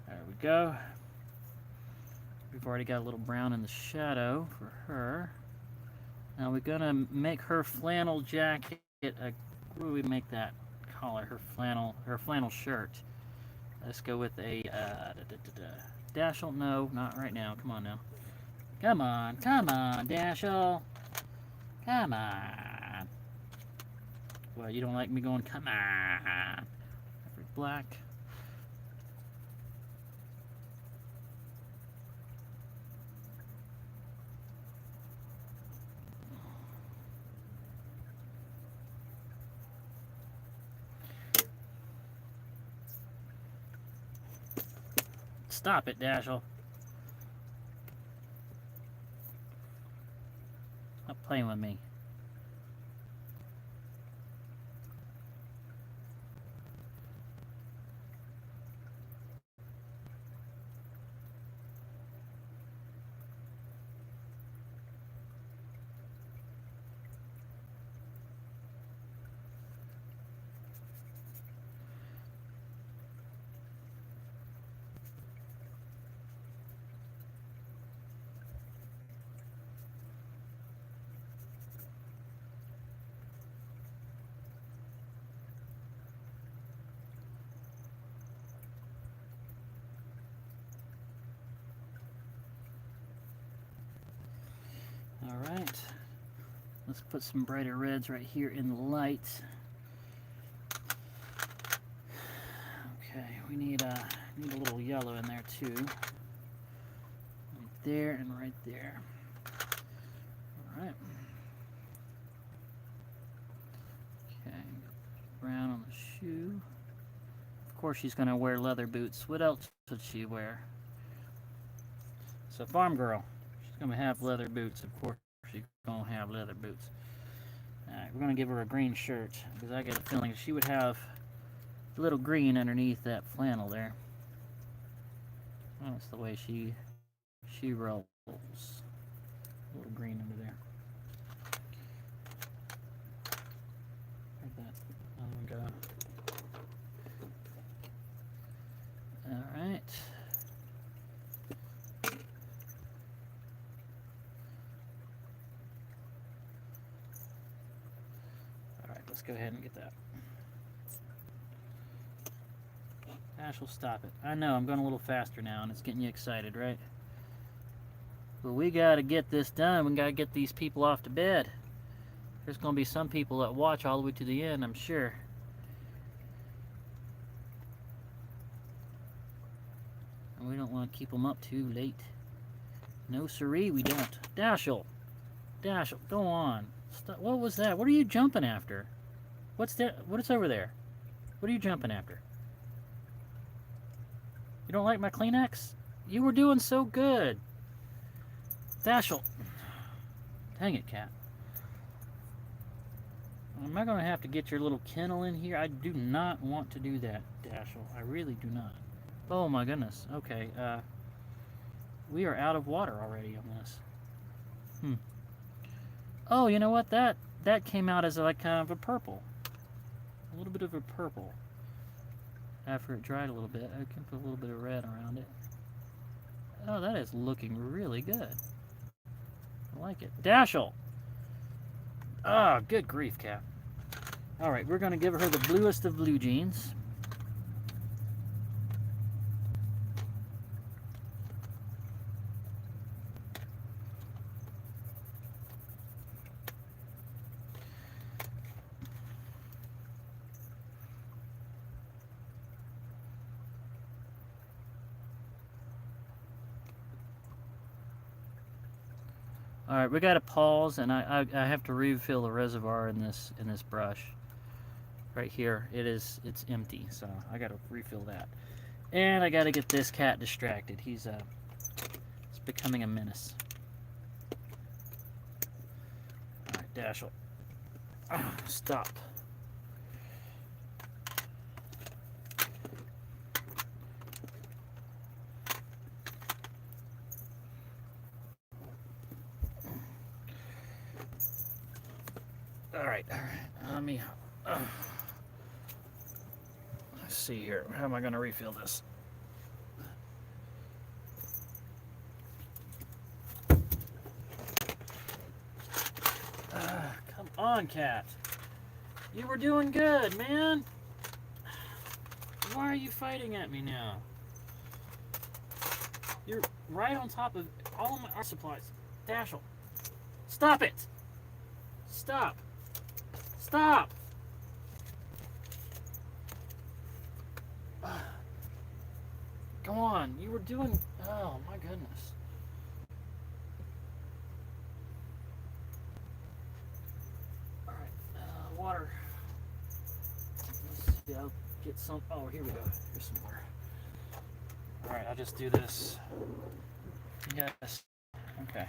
[SPEAKER 1] There we go. We've already got a little brown in the shadow for her. Now we're gonna make her flannel jacket. What do we make that collar? Her flannel shirt. Let's go with a Dashel. No, not right now. Come on now. Come on, Dashel. Come on. Well, you don't like me going, come on. Black. Stop it, Dashel. Stop playing with me. Alright, let's put some brighter reds right here in the light. Okay, we need a little yellow in there too. Right there and right there. Alright. Okay, brown on the shoe. Of course she's going to wear leather boots. What else would she wear? So farm girl. Gonna have leather boots, of course. She's gonna have leather boots. Alright, we're gonna give her a green shirt because I get a feeling she would have a little green underneath that flannel there. That's the way she rolls. A little green under there. Like that. There we go. Alright. Let's go ahead and get that. Ash will stop it. I know, I'm going a little faster now, and it's getting you excited, right? But we got to get this done. We got to get these people off to bed. There's going to be some people that watch all the way to the end, I'm sure. And we don't want to keep them up too late. No siree, we don't. Dashel, go on. Stop. What was that? What are you jumping after? What's that? What's over there? What are you jumping after? You don't like my Kleenex? You were doing so good. Dashel. Dang it, cat. Am I going to have to get your little kennel in here? I do not want to do that, Dashel. I really do not. Oh my goodness. Okay, we are out of water already on this. Oh, you know what? That came out as like kind of a purple. A little bit of a purple. After it dried a little bit, I can put a little bit of red around it. Oh, that is looking really good. I like it. Dashel! Ah, good grief, cat. Alright, we're going to give her the bluest of blue jeans. All right, we got to pause, and I have to refill the reservoir in this brush. Right here, it's empty, so I got to refill that. And I got to get this cat distracted. He's becoming a menace. All right, Dashel. Oh, stop. All right. Let me. Let's see here. How am I going to refill this? Come on, cat. You were doing good, man. Why are you fighting at me now? You're right on top of all of my art supplies. Dashel. Stop it! Stop! Stop! Go on, you were doing... Oh, my goodness. Alright, water. Let's see, I'll get some... Oh, here we go. Here's some water. Alright, I'll just do this. Yes. Okay.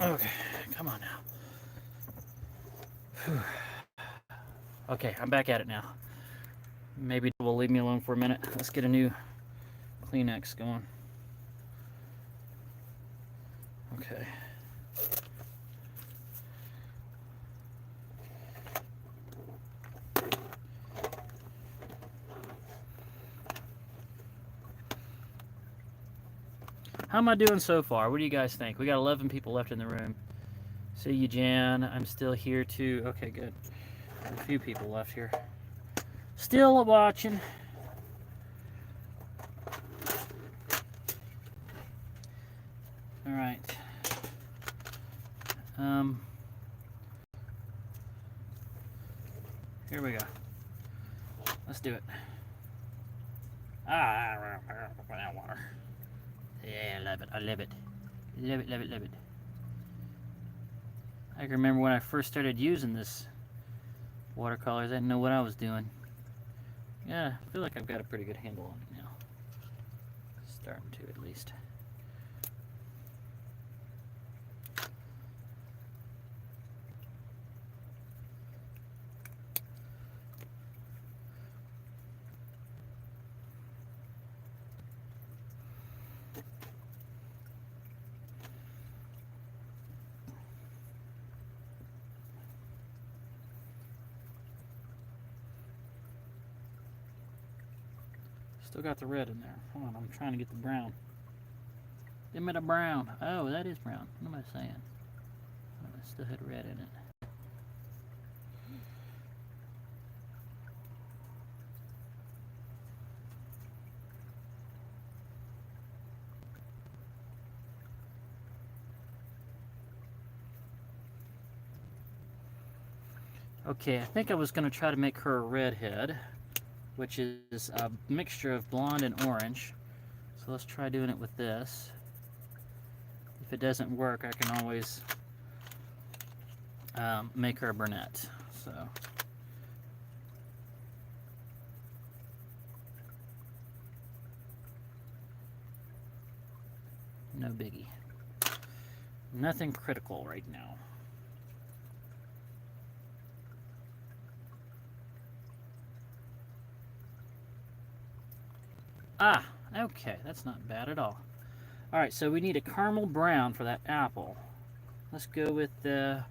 [SPEAKER 1] Okay, come on now. Whew. Okay, I'm back at it now. Maybe we'll leave me alone for a minute. Let's get a new Kleenex going. Okay. How am I doing so far? What do you guys think? We got 11 people left in the room. See you, Jan. I'm still here too. Okay, good. A few people left here. Still watching. All right. Here we go. Let's do it. Water. Yeah, I love it. I love it. Love it, love it, love it. I can remember when I first started using this watercolors, I didn't know what I was doing. Yeah, I feel like I've got a pretty good handle on it now. Starting to, at least. Still got the red in there. Hold on, I'm trying to get the brown. Give me the brown. Oh, that is brown. What am I saying? Oh, it still had red in it. Okay, I think I was going to try to make her a redhead, which is a mixture of blonde and orange. So let's try doing it with this. If it doesn't work, I can always make her a brunette. So no biggie. Nothing critical right now. Ah, okay, that's not bad at all. Alright, so we need a caramel brown for that apple. Let's go with the...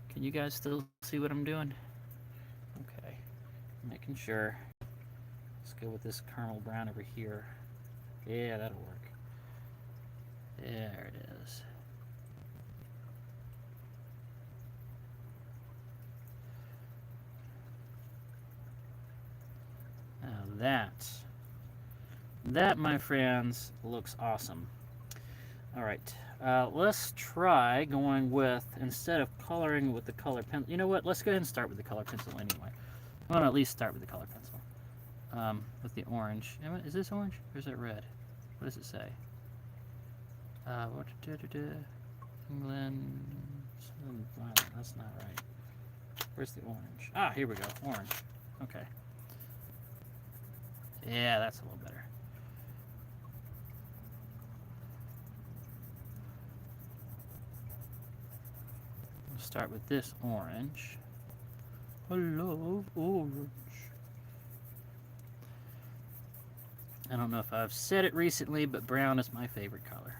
[SPEAKER 1] Can you guys still see what I'm doing? Okay, making sure. Let's go with this caramel brown over here. Yeah, that'll work. There it is. Now that, my friends, looks awesome. Alright, let's try going with, instead of coloring with the color pencil, you know what, let's go ahead and start with the color pencil anyway. I want to at least start with the color pencil. With the orange. Is this orange or is it red? What does it say? England. That's not right. Where's the orange? Ah, here we go. Orange. Okay. Yeah, that's a little better. We'll start with this orange. I love orange. I don't know if I've said it recently, but brown is my favorite color.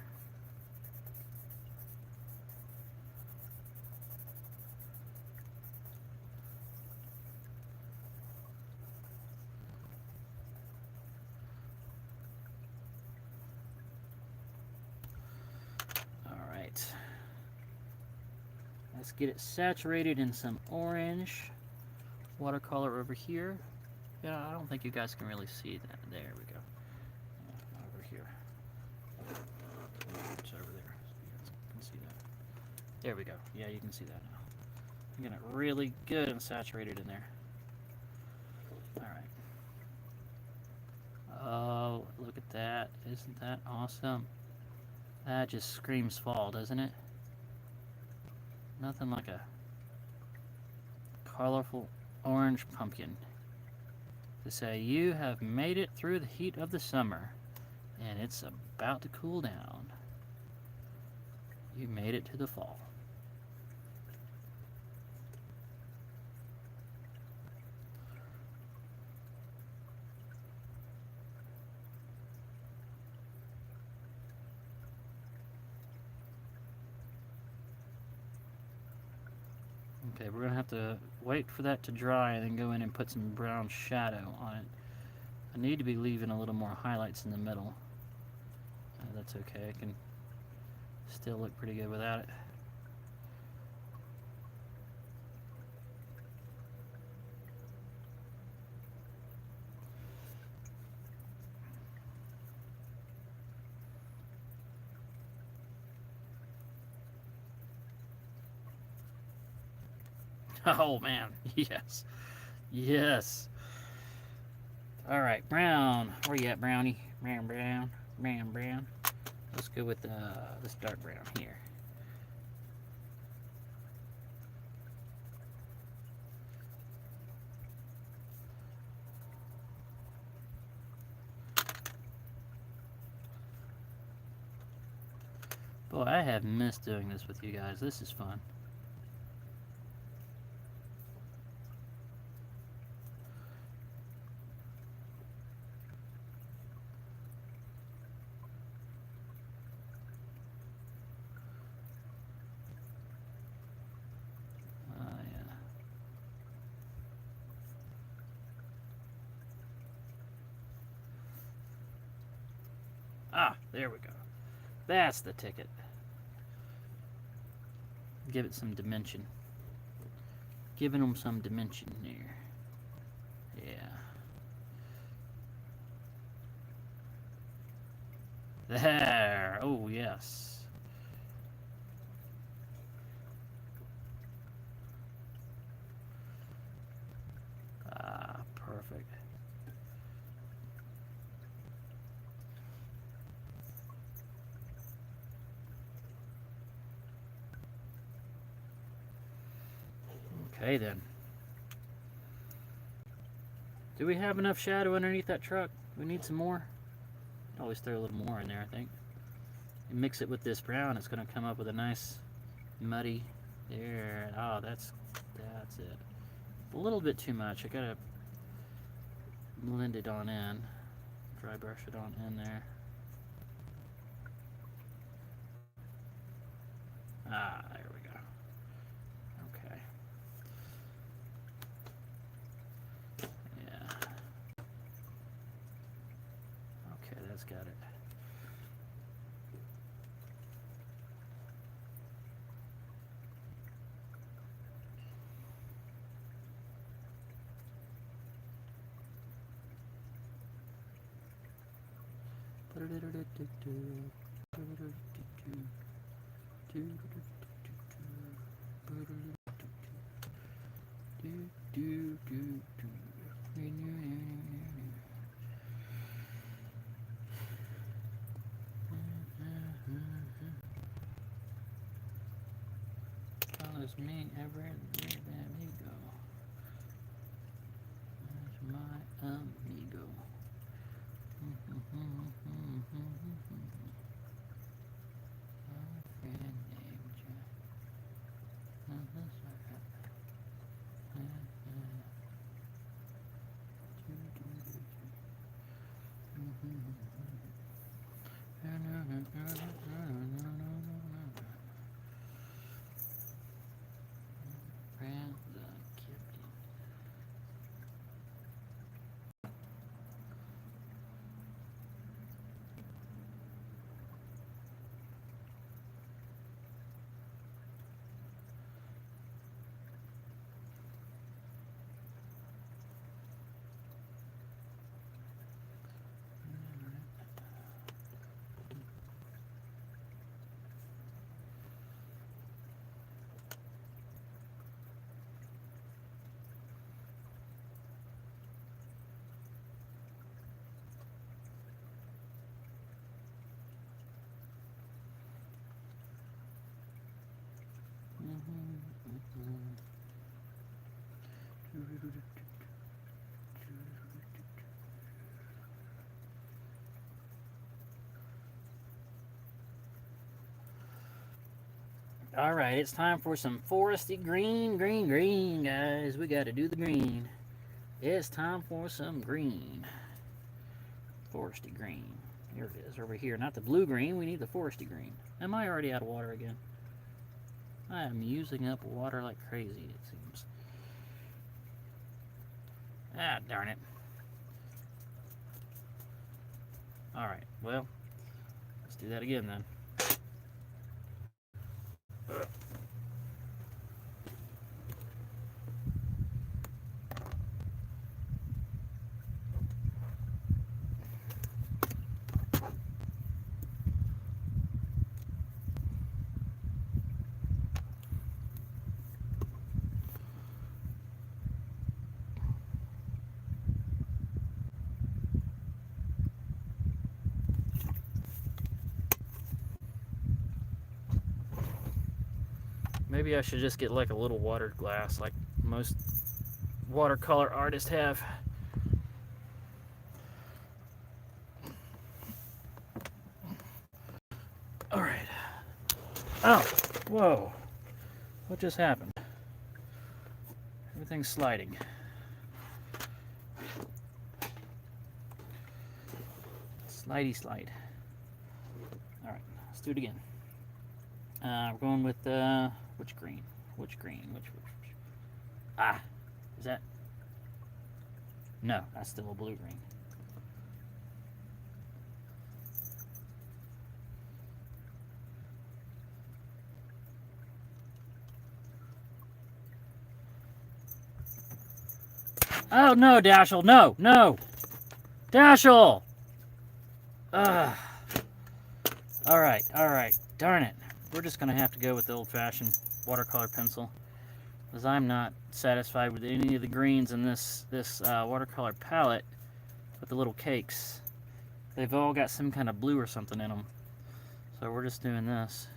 [SPEAKER 1] Alright. Let's get it saturated in some orange. Watercolor over here. Yeah, I don't think you guys can really see that. There we go. Over here. It's over there. You guys can see that. There we go. Yeah, you can see that now. I'm getting it really good and saturated in there. Alright. Oh, look at that. Isn't that awesome? That just screams fall, doesn't it? Nothing like a colorful orange pumpkin to say you have made it through the heat of the summer and it's about to cool down. You made it to the fall. Okay, we're gonna have to wait for that to dry and then go in and put some brown shadow on it. I need to be leaving a little more highlights in the middle. That's okay, I can still look pretty good without it. Oh man, yes. Yes. Alright, brown. Where you at, brownie? Brown, brown, brown, brown. Let's go with this dark brown here. Boy, I have missed doing this with you guys. This is fun. Ah, there we go. That's the ticket. Give it some dimension. Giving them some dimension there. Yeah. There. Oh, yes. Ah, perfect. Okay, then. Do we have enough shadow underneath that truck? We need some more? Always throw a little more in there, I think. And mix it with this brown, it's going to come up with a nice muddy there. Oh, that's it. A little bit too much. I got to blend it on in. Dry brush it on in there. Ah, there we go. Okay. Yeah. Okay, that's got it. Follows me everywhere that we go. That's my amigo. Alright, it's time for some foresty green, guys. We gotta do the green. It's time for some green. Foresty green. Here it is, over here. Not the blue green, we need the foresty green. Am I already out of water again? I am using up water like crazy, it seems. Ah, darn it. Alright, well, let's do that again then. Maybe I should just get like a little watered glass like most watercolor artists have. Alright. Oh, whoa. What just happened? Everything's sliding. Slidey slide. Alright, let's do it again. We're going with which green? Which green? Which? Ah, is that? No, that's still a blue green. Oh, no, Dashel. No, no. Dashel! Ugh. Alright. Darn it. We're just going to have to go with the old-fashioned watercolor pencil. Because I'm not satisfied with any of the greens in this watercolor palette with the little cakes. They've all got some kind of blue or something in them. So we're just doing this.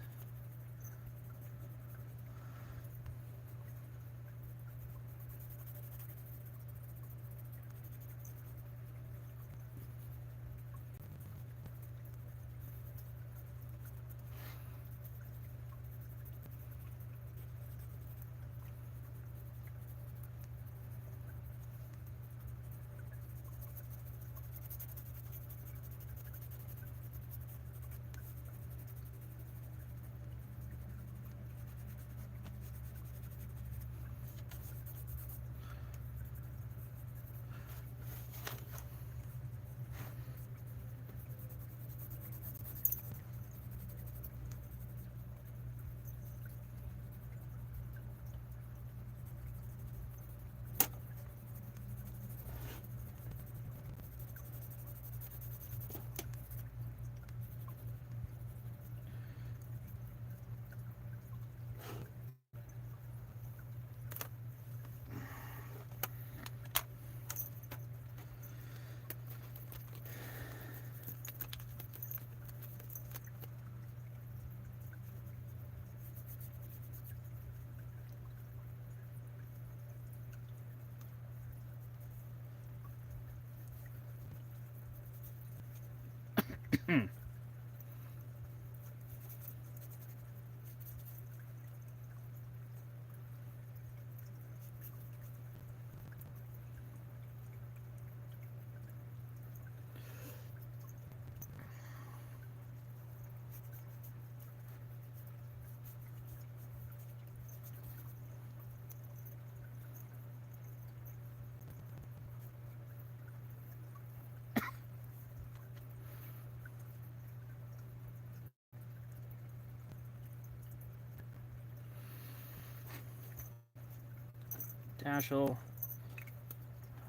[SPEAKER 1] Dashel,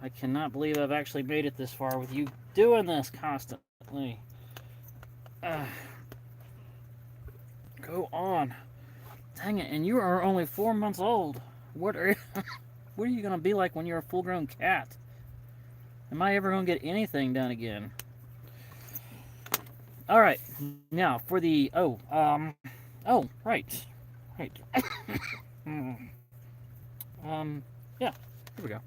[SPEAKER 1] I cannot believe I've actually made it this far with you doing this constantly. Go on. Dang it, and you are only 4 months old. What are you going to be like when you're a full-grown cat? Am I ever going to get anything done again? All right, now for the, right. Yeah, here we go.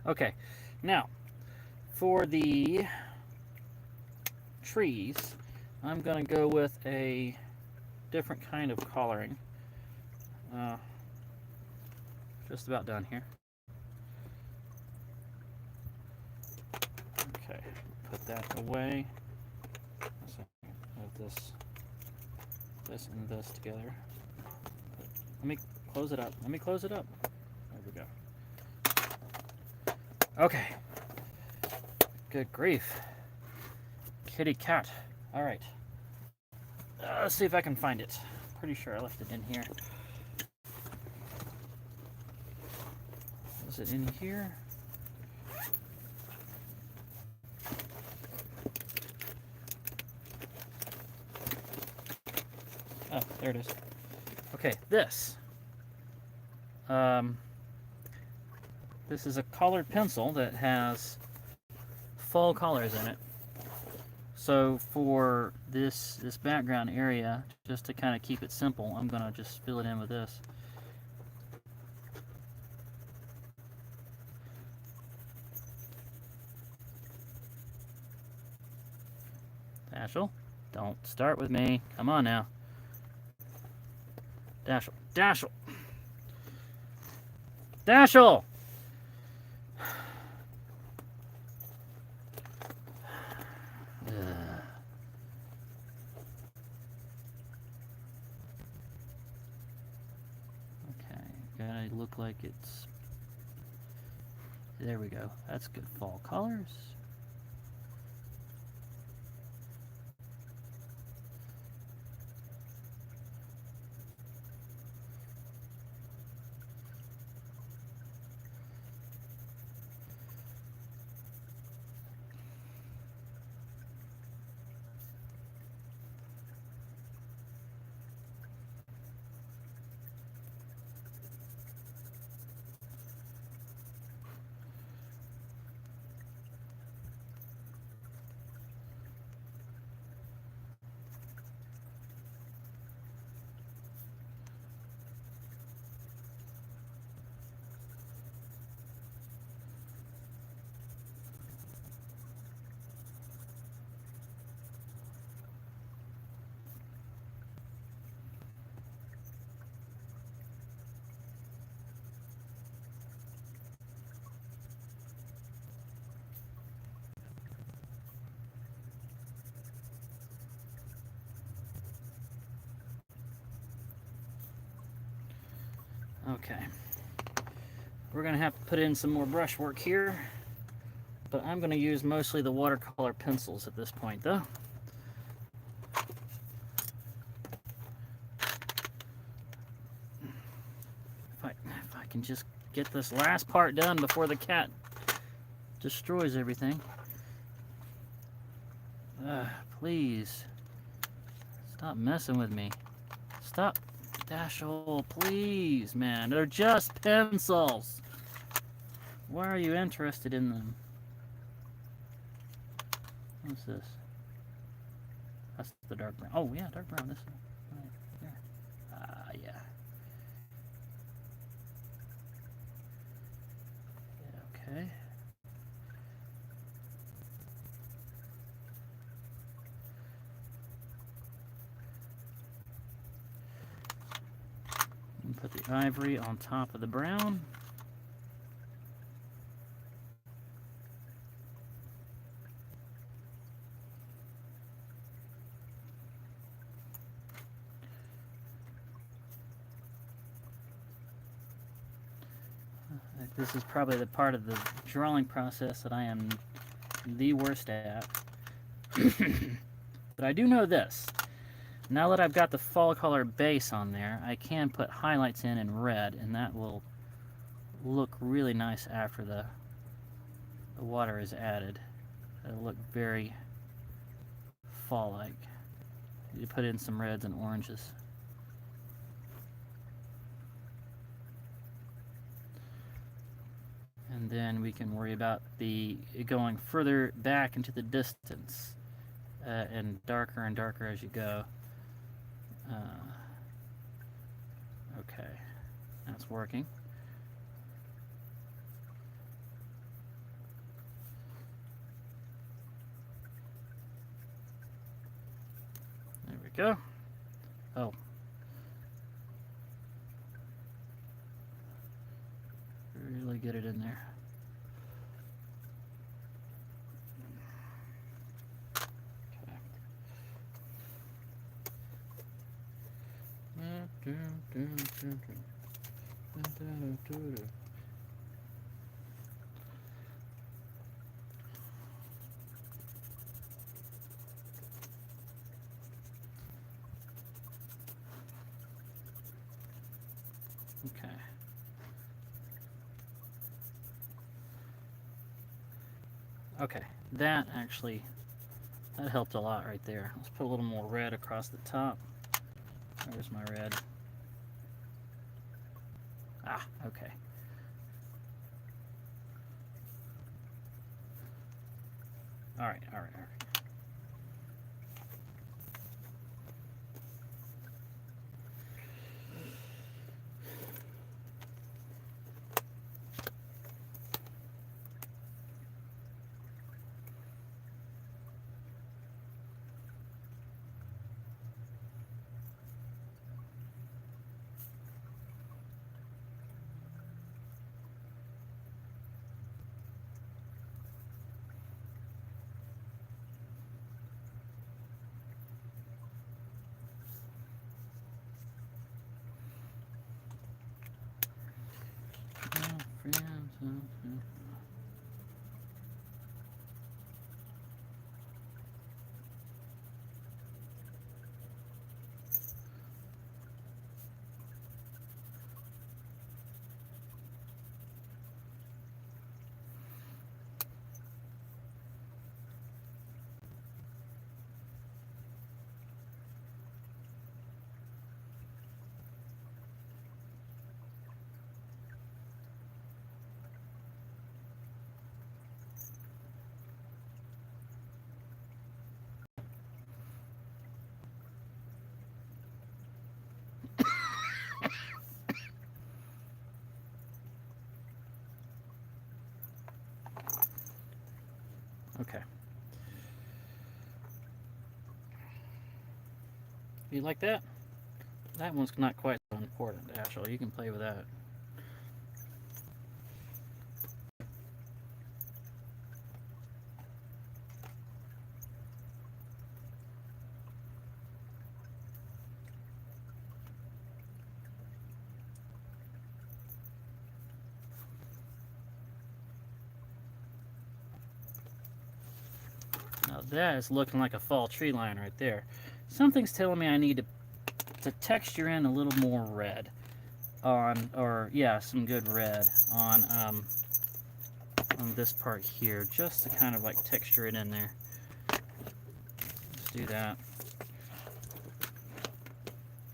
[SPEAKER 1] Okay, now, for the trees, I'm going to go with a different kind of coloring. Just about done here. Okay, put that away. So have this and this together. Let me close it up. There we go. Okay. Good grief. Kitty cat. Alright. Let's see if I can find it. Pretty sure I left it in here. Is it in here? Oh, there it is. Okay, this. This is a colored pencil that has fall colors in it. So for this background area, just to kind of keep it simple, I'm going to just fill it in with this. Dashel, don't start with me. Come on now. Dashel. look like it's... There we go. That's good fall colors. Okay. We're going to have to put in some more brushwork here, but I'm going to use mostly the watercolor pencils at this point, though. If I can just get this last part done before the cat destroys everything. Please. Stop messing with me. Stop. Dashel, please, man. They're just pencils. Why are you interested in them? What's this? That's the dark brown. Oh, yeah, dark brown. This one. Right there. Yeah. Okay. And put the ivory on top of the brown. This is probably the part of the drawing process that I am the worst at. But I do know this. Now that I've got the fall color base on there, I can put highlights in red, and that will look really nice after the water is added. It'll look very fall-like. You put in some reds and oranges. And then we can worry about the going further back into the distance and darker as you go. Okay, that's working. There we go. Oh. Really get it in there. Okay. Okay, that helped a lot right there. Let's put a little more red across the top. Where's my red? Ah, okay. All right. Okay. You like that? That one's not quite so important, Ashel. You can play with that. Now that is looking like a fall tree line right there. Something's telling me I need to texture in a little more red on, or yeah, some good red on this part here, just to kind of like texture it in there. Let's do that.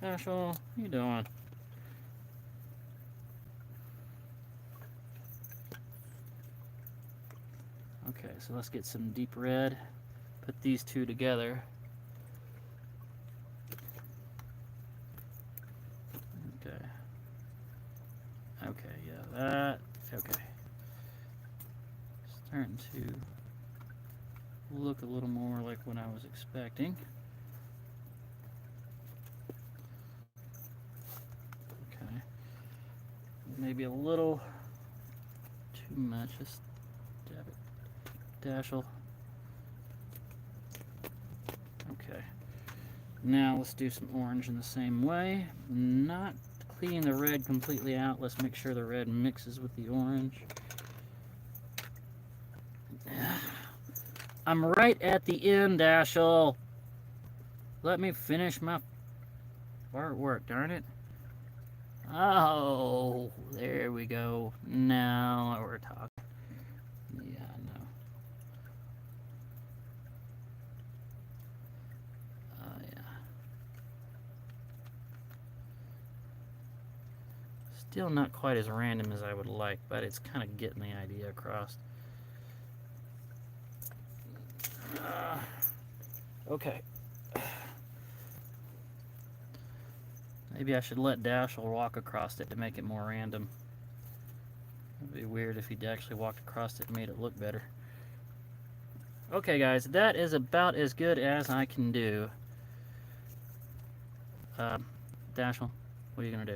[SPEAKER 1] Ashel, what you doing? Okay, so let's get some deep red. Put these two together. Okay. Okay, yeah, that. Okay. Starting to look a little more like what I was expecting. Okay. Maybe a little too much. Just dab it. Dashel. Okay. Now let's do some orange in the same way. Not cleaning the red completely out. Let's make sure the red mixes with the orange. I'm right at the end, Ashel. Let me finish my artwork, darn it. Oh, there we go. Now we're talking. Yeah, no. Oh, yeah. Still not quite as random as I would like, but it's kind of getting the idea across. Okay. Maybe I should let Dashel walk across it to make it more random. It'd be weird if he'd actually walked across it and made it look better. Okay, guys, that is about as good as I can do. Dashel, what are you gonna do?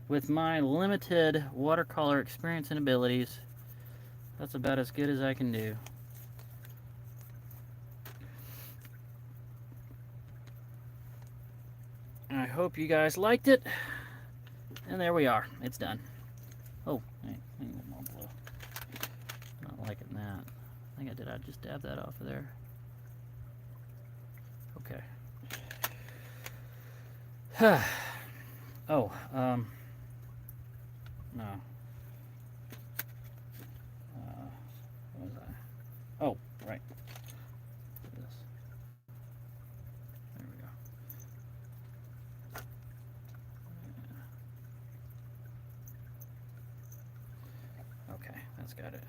[SPEAKER 1] With my limited watercolor experience and abilities, that's about as good as I can do. I hope you guys liked it. And there we are. It's done. Oh, hey, I need more blue. Not liking that. I think I just dab that off of there. Okay. Oh, no. What was I? Oh, right. This. There we go. Okay, that's got it.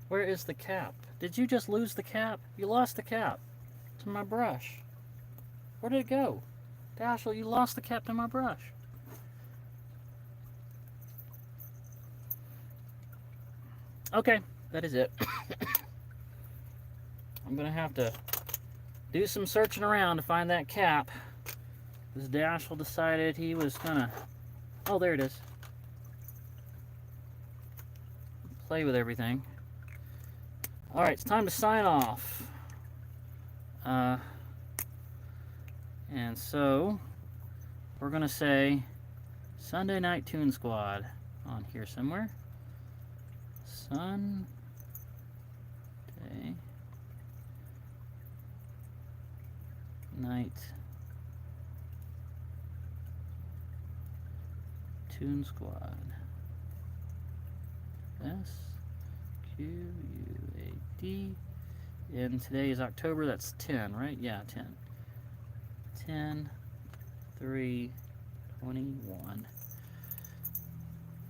[SPEAKER 1] Where is the cap? Did you just lose the cap? You lost the cap to my brush. Where did it go? Dashel, you lost the cap to my brush. Okay, that is it. I'm gonna have to do some searching around to find that cap. Because Dashel decided he was gonna Oh, there it is. Play with everything. Alright, it's time to sign off. And so, we're going to say Sunday Night Toon Squad on here somewhere. Sunday Night Toon Squad. SQUAD. And today is October, that's 10, right? Yeah, 10. 10/3/21.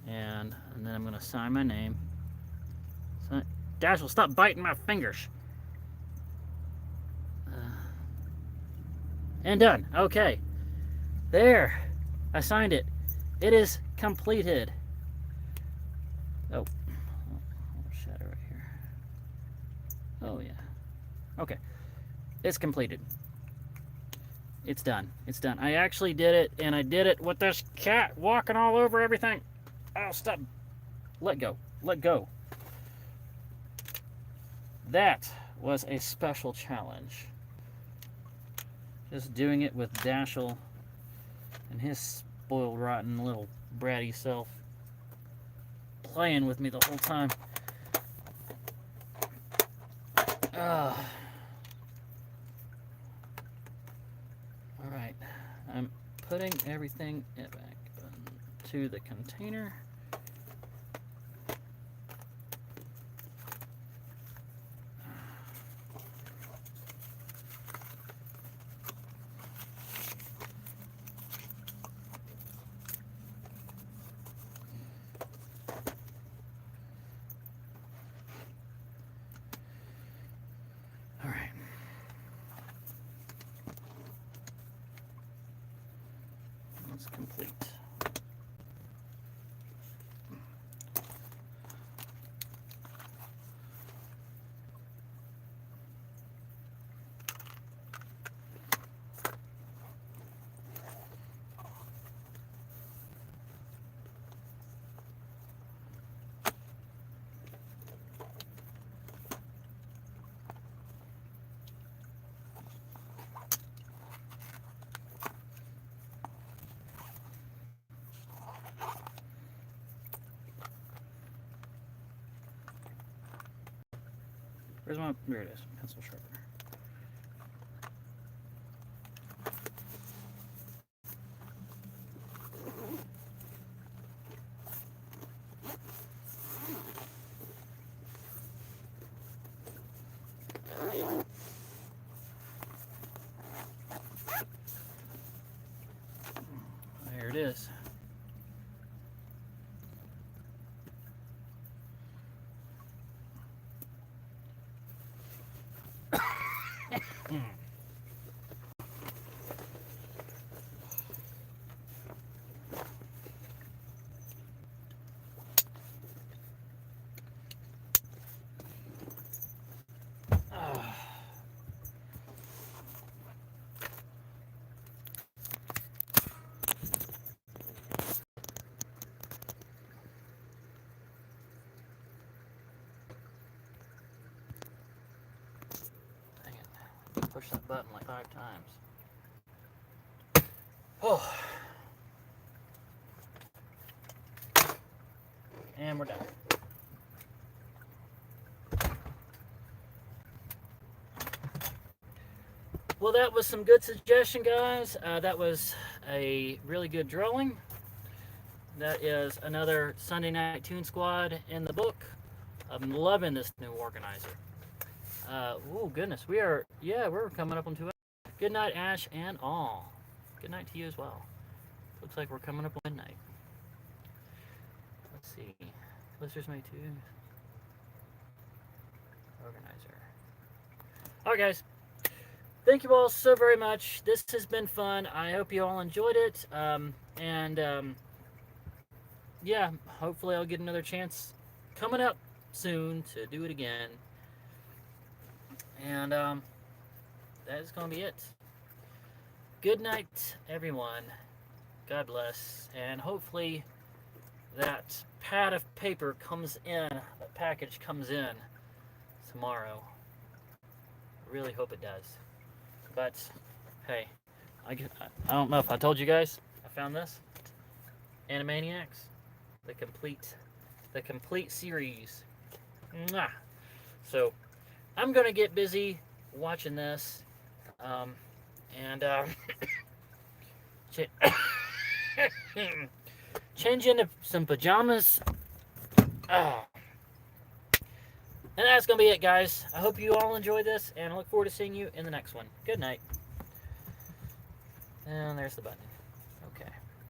[SPEAKER 1] And then I'm going to sign my name. Dash will stop biting my fingers. And done. Okay. There. I signed it. It is completed. Oh. Shadow right here. Oh, yeah. Okay. It's completed. It's done. It's done. I actually did it, and I did it with this cat walking all over everything. Oh, stop. Let go. Let go. That was a special challenge. Just doing it with Dashel and his spoiled, rotten little bratty self playing with me the whole time. Alright, I'm putting everything back into the container. It's complete. Where's my, there it is, pencil sharpener. There it is. Push that button like 5 times. Oh. And we're done. Well, that was some good suggestion, guys. That was a really good drawing. That is another Sunday Night Toon Squad in the book. I'm loving this new organizer. Oh, goodness. We're coming up on 2 hours. Good night, Ash and all. Good night to you as well. Looks like we're coming up on midnight. Let's see. Listeners May 2. Organizer. Alright, guys. Thank you all so very much. This has been fun. I hope you all enjoyed it. Yeah, hopefully I'll get another chance coming up soon to do it again. And that is going to be it. Good night, everyone. God bless. And hopefully that pad of paper comes in, that package comes in tomorrow. I really hope it does. But hey, I don't know if I told you guys, I found this. Animaniacs, the complete series. Mwah. So I'm gonna get busy watching this, and change into some pajamas. Oh. And that's gonna be it, guys. I hope you all enjoyed this, and I look forward to seeing you in the next one. Good night. And there's the button.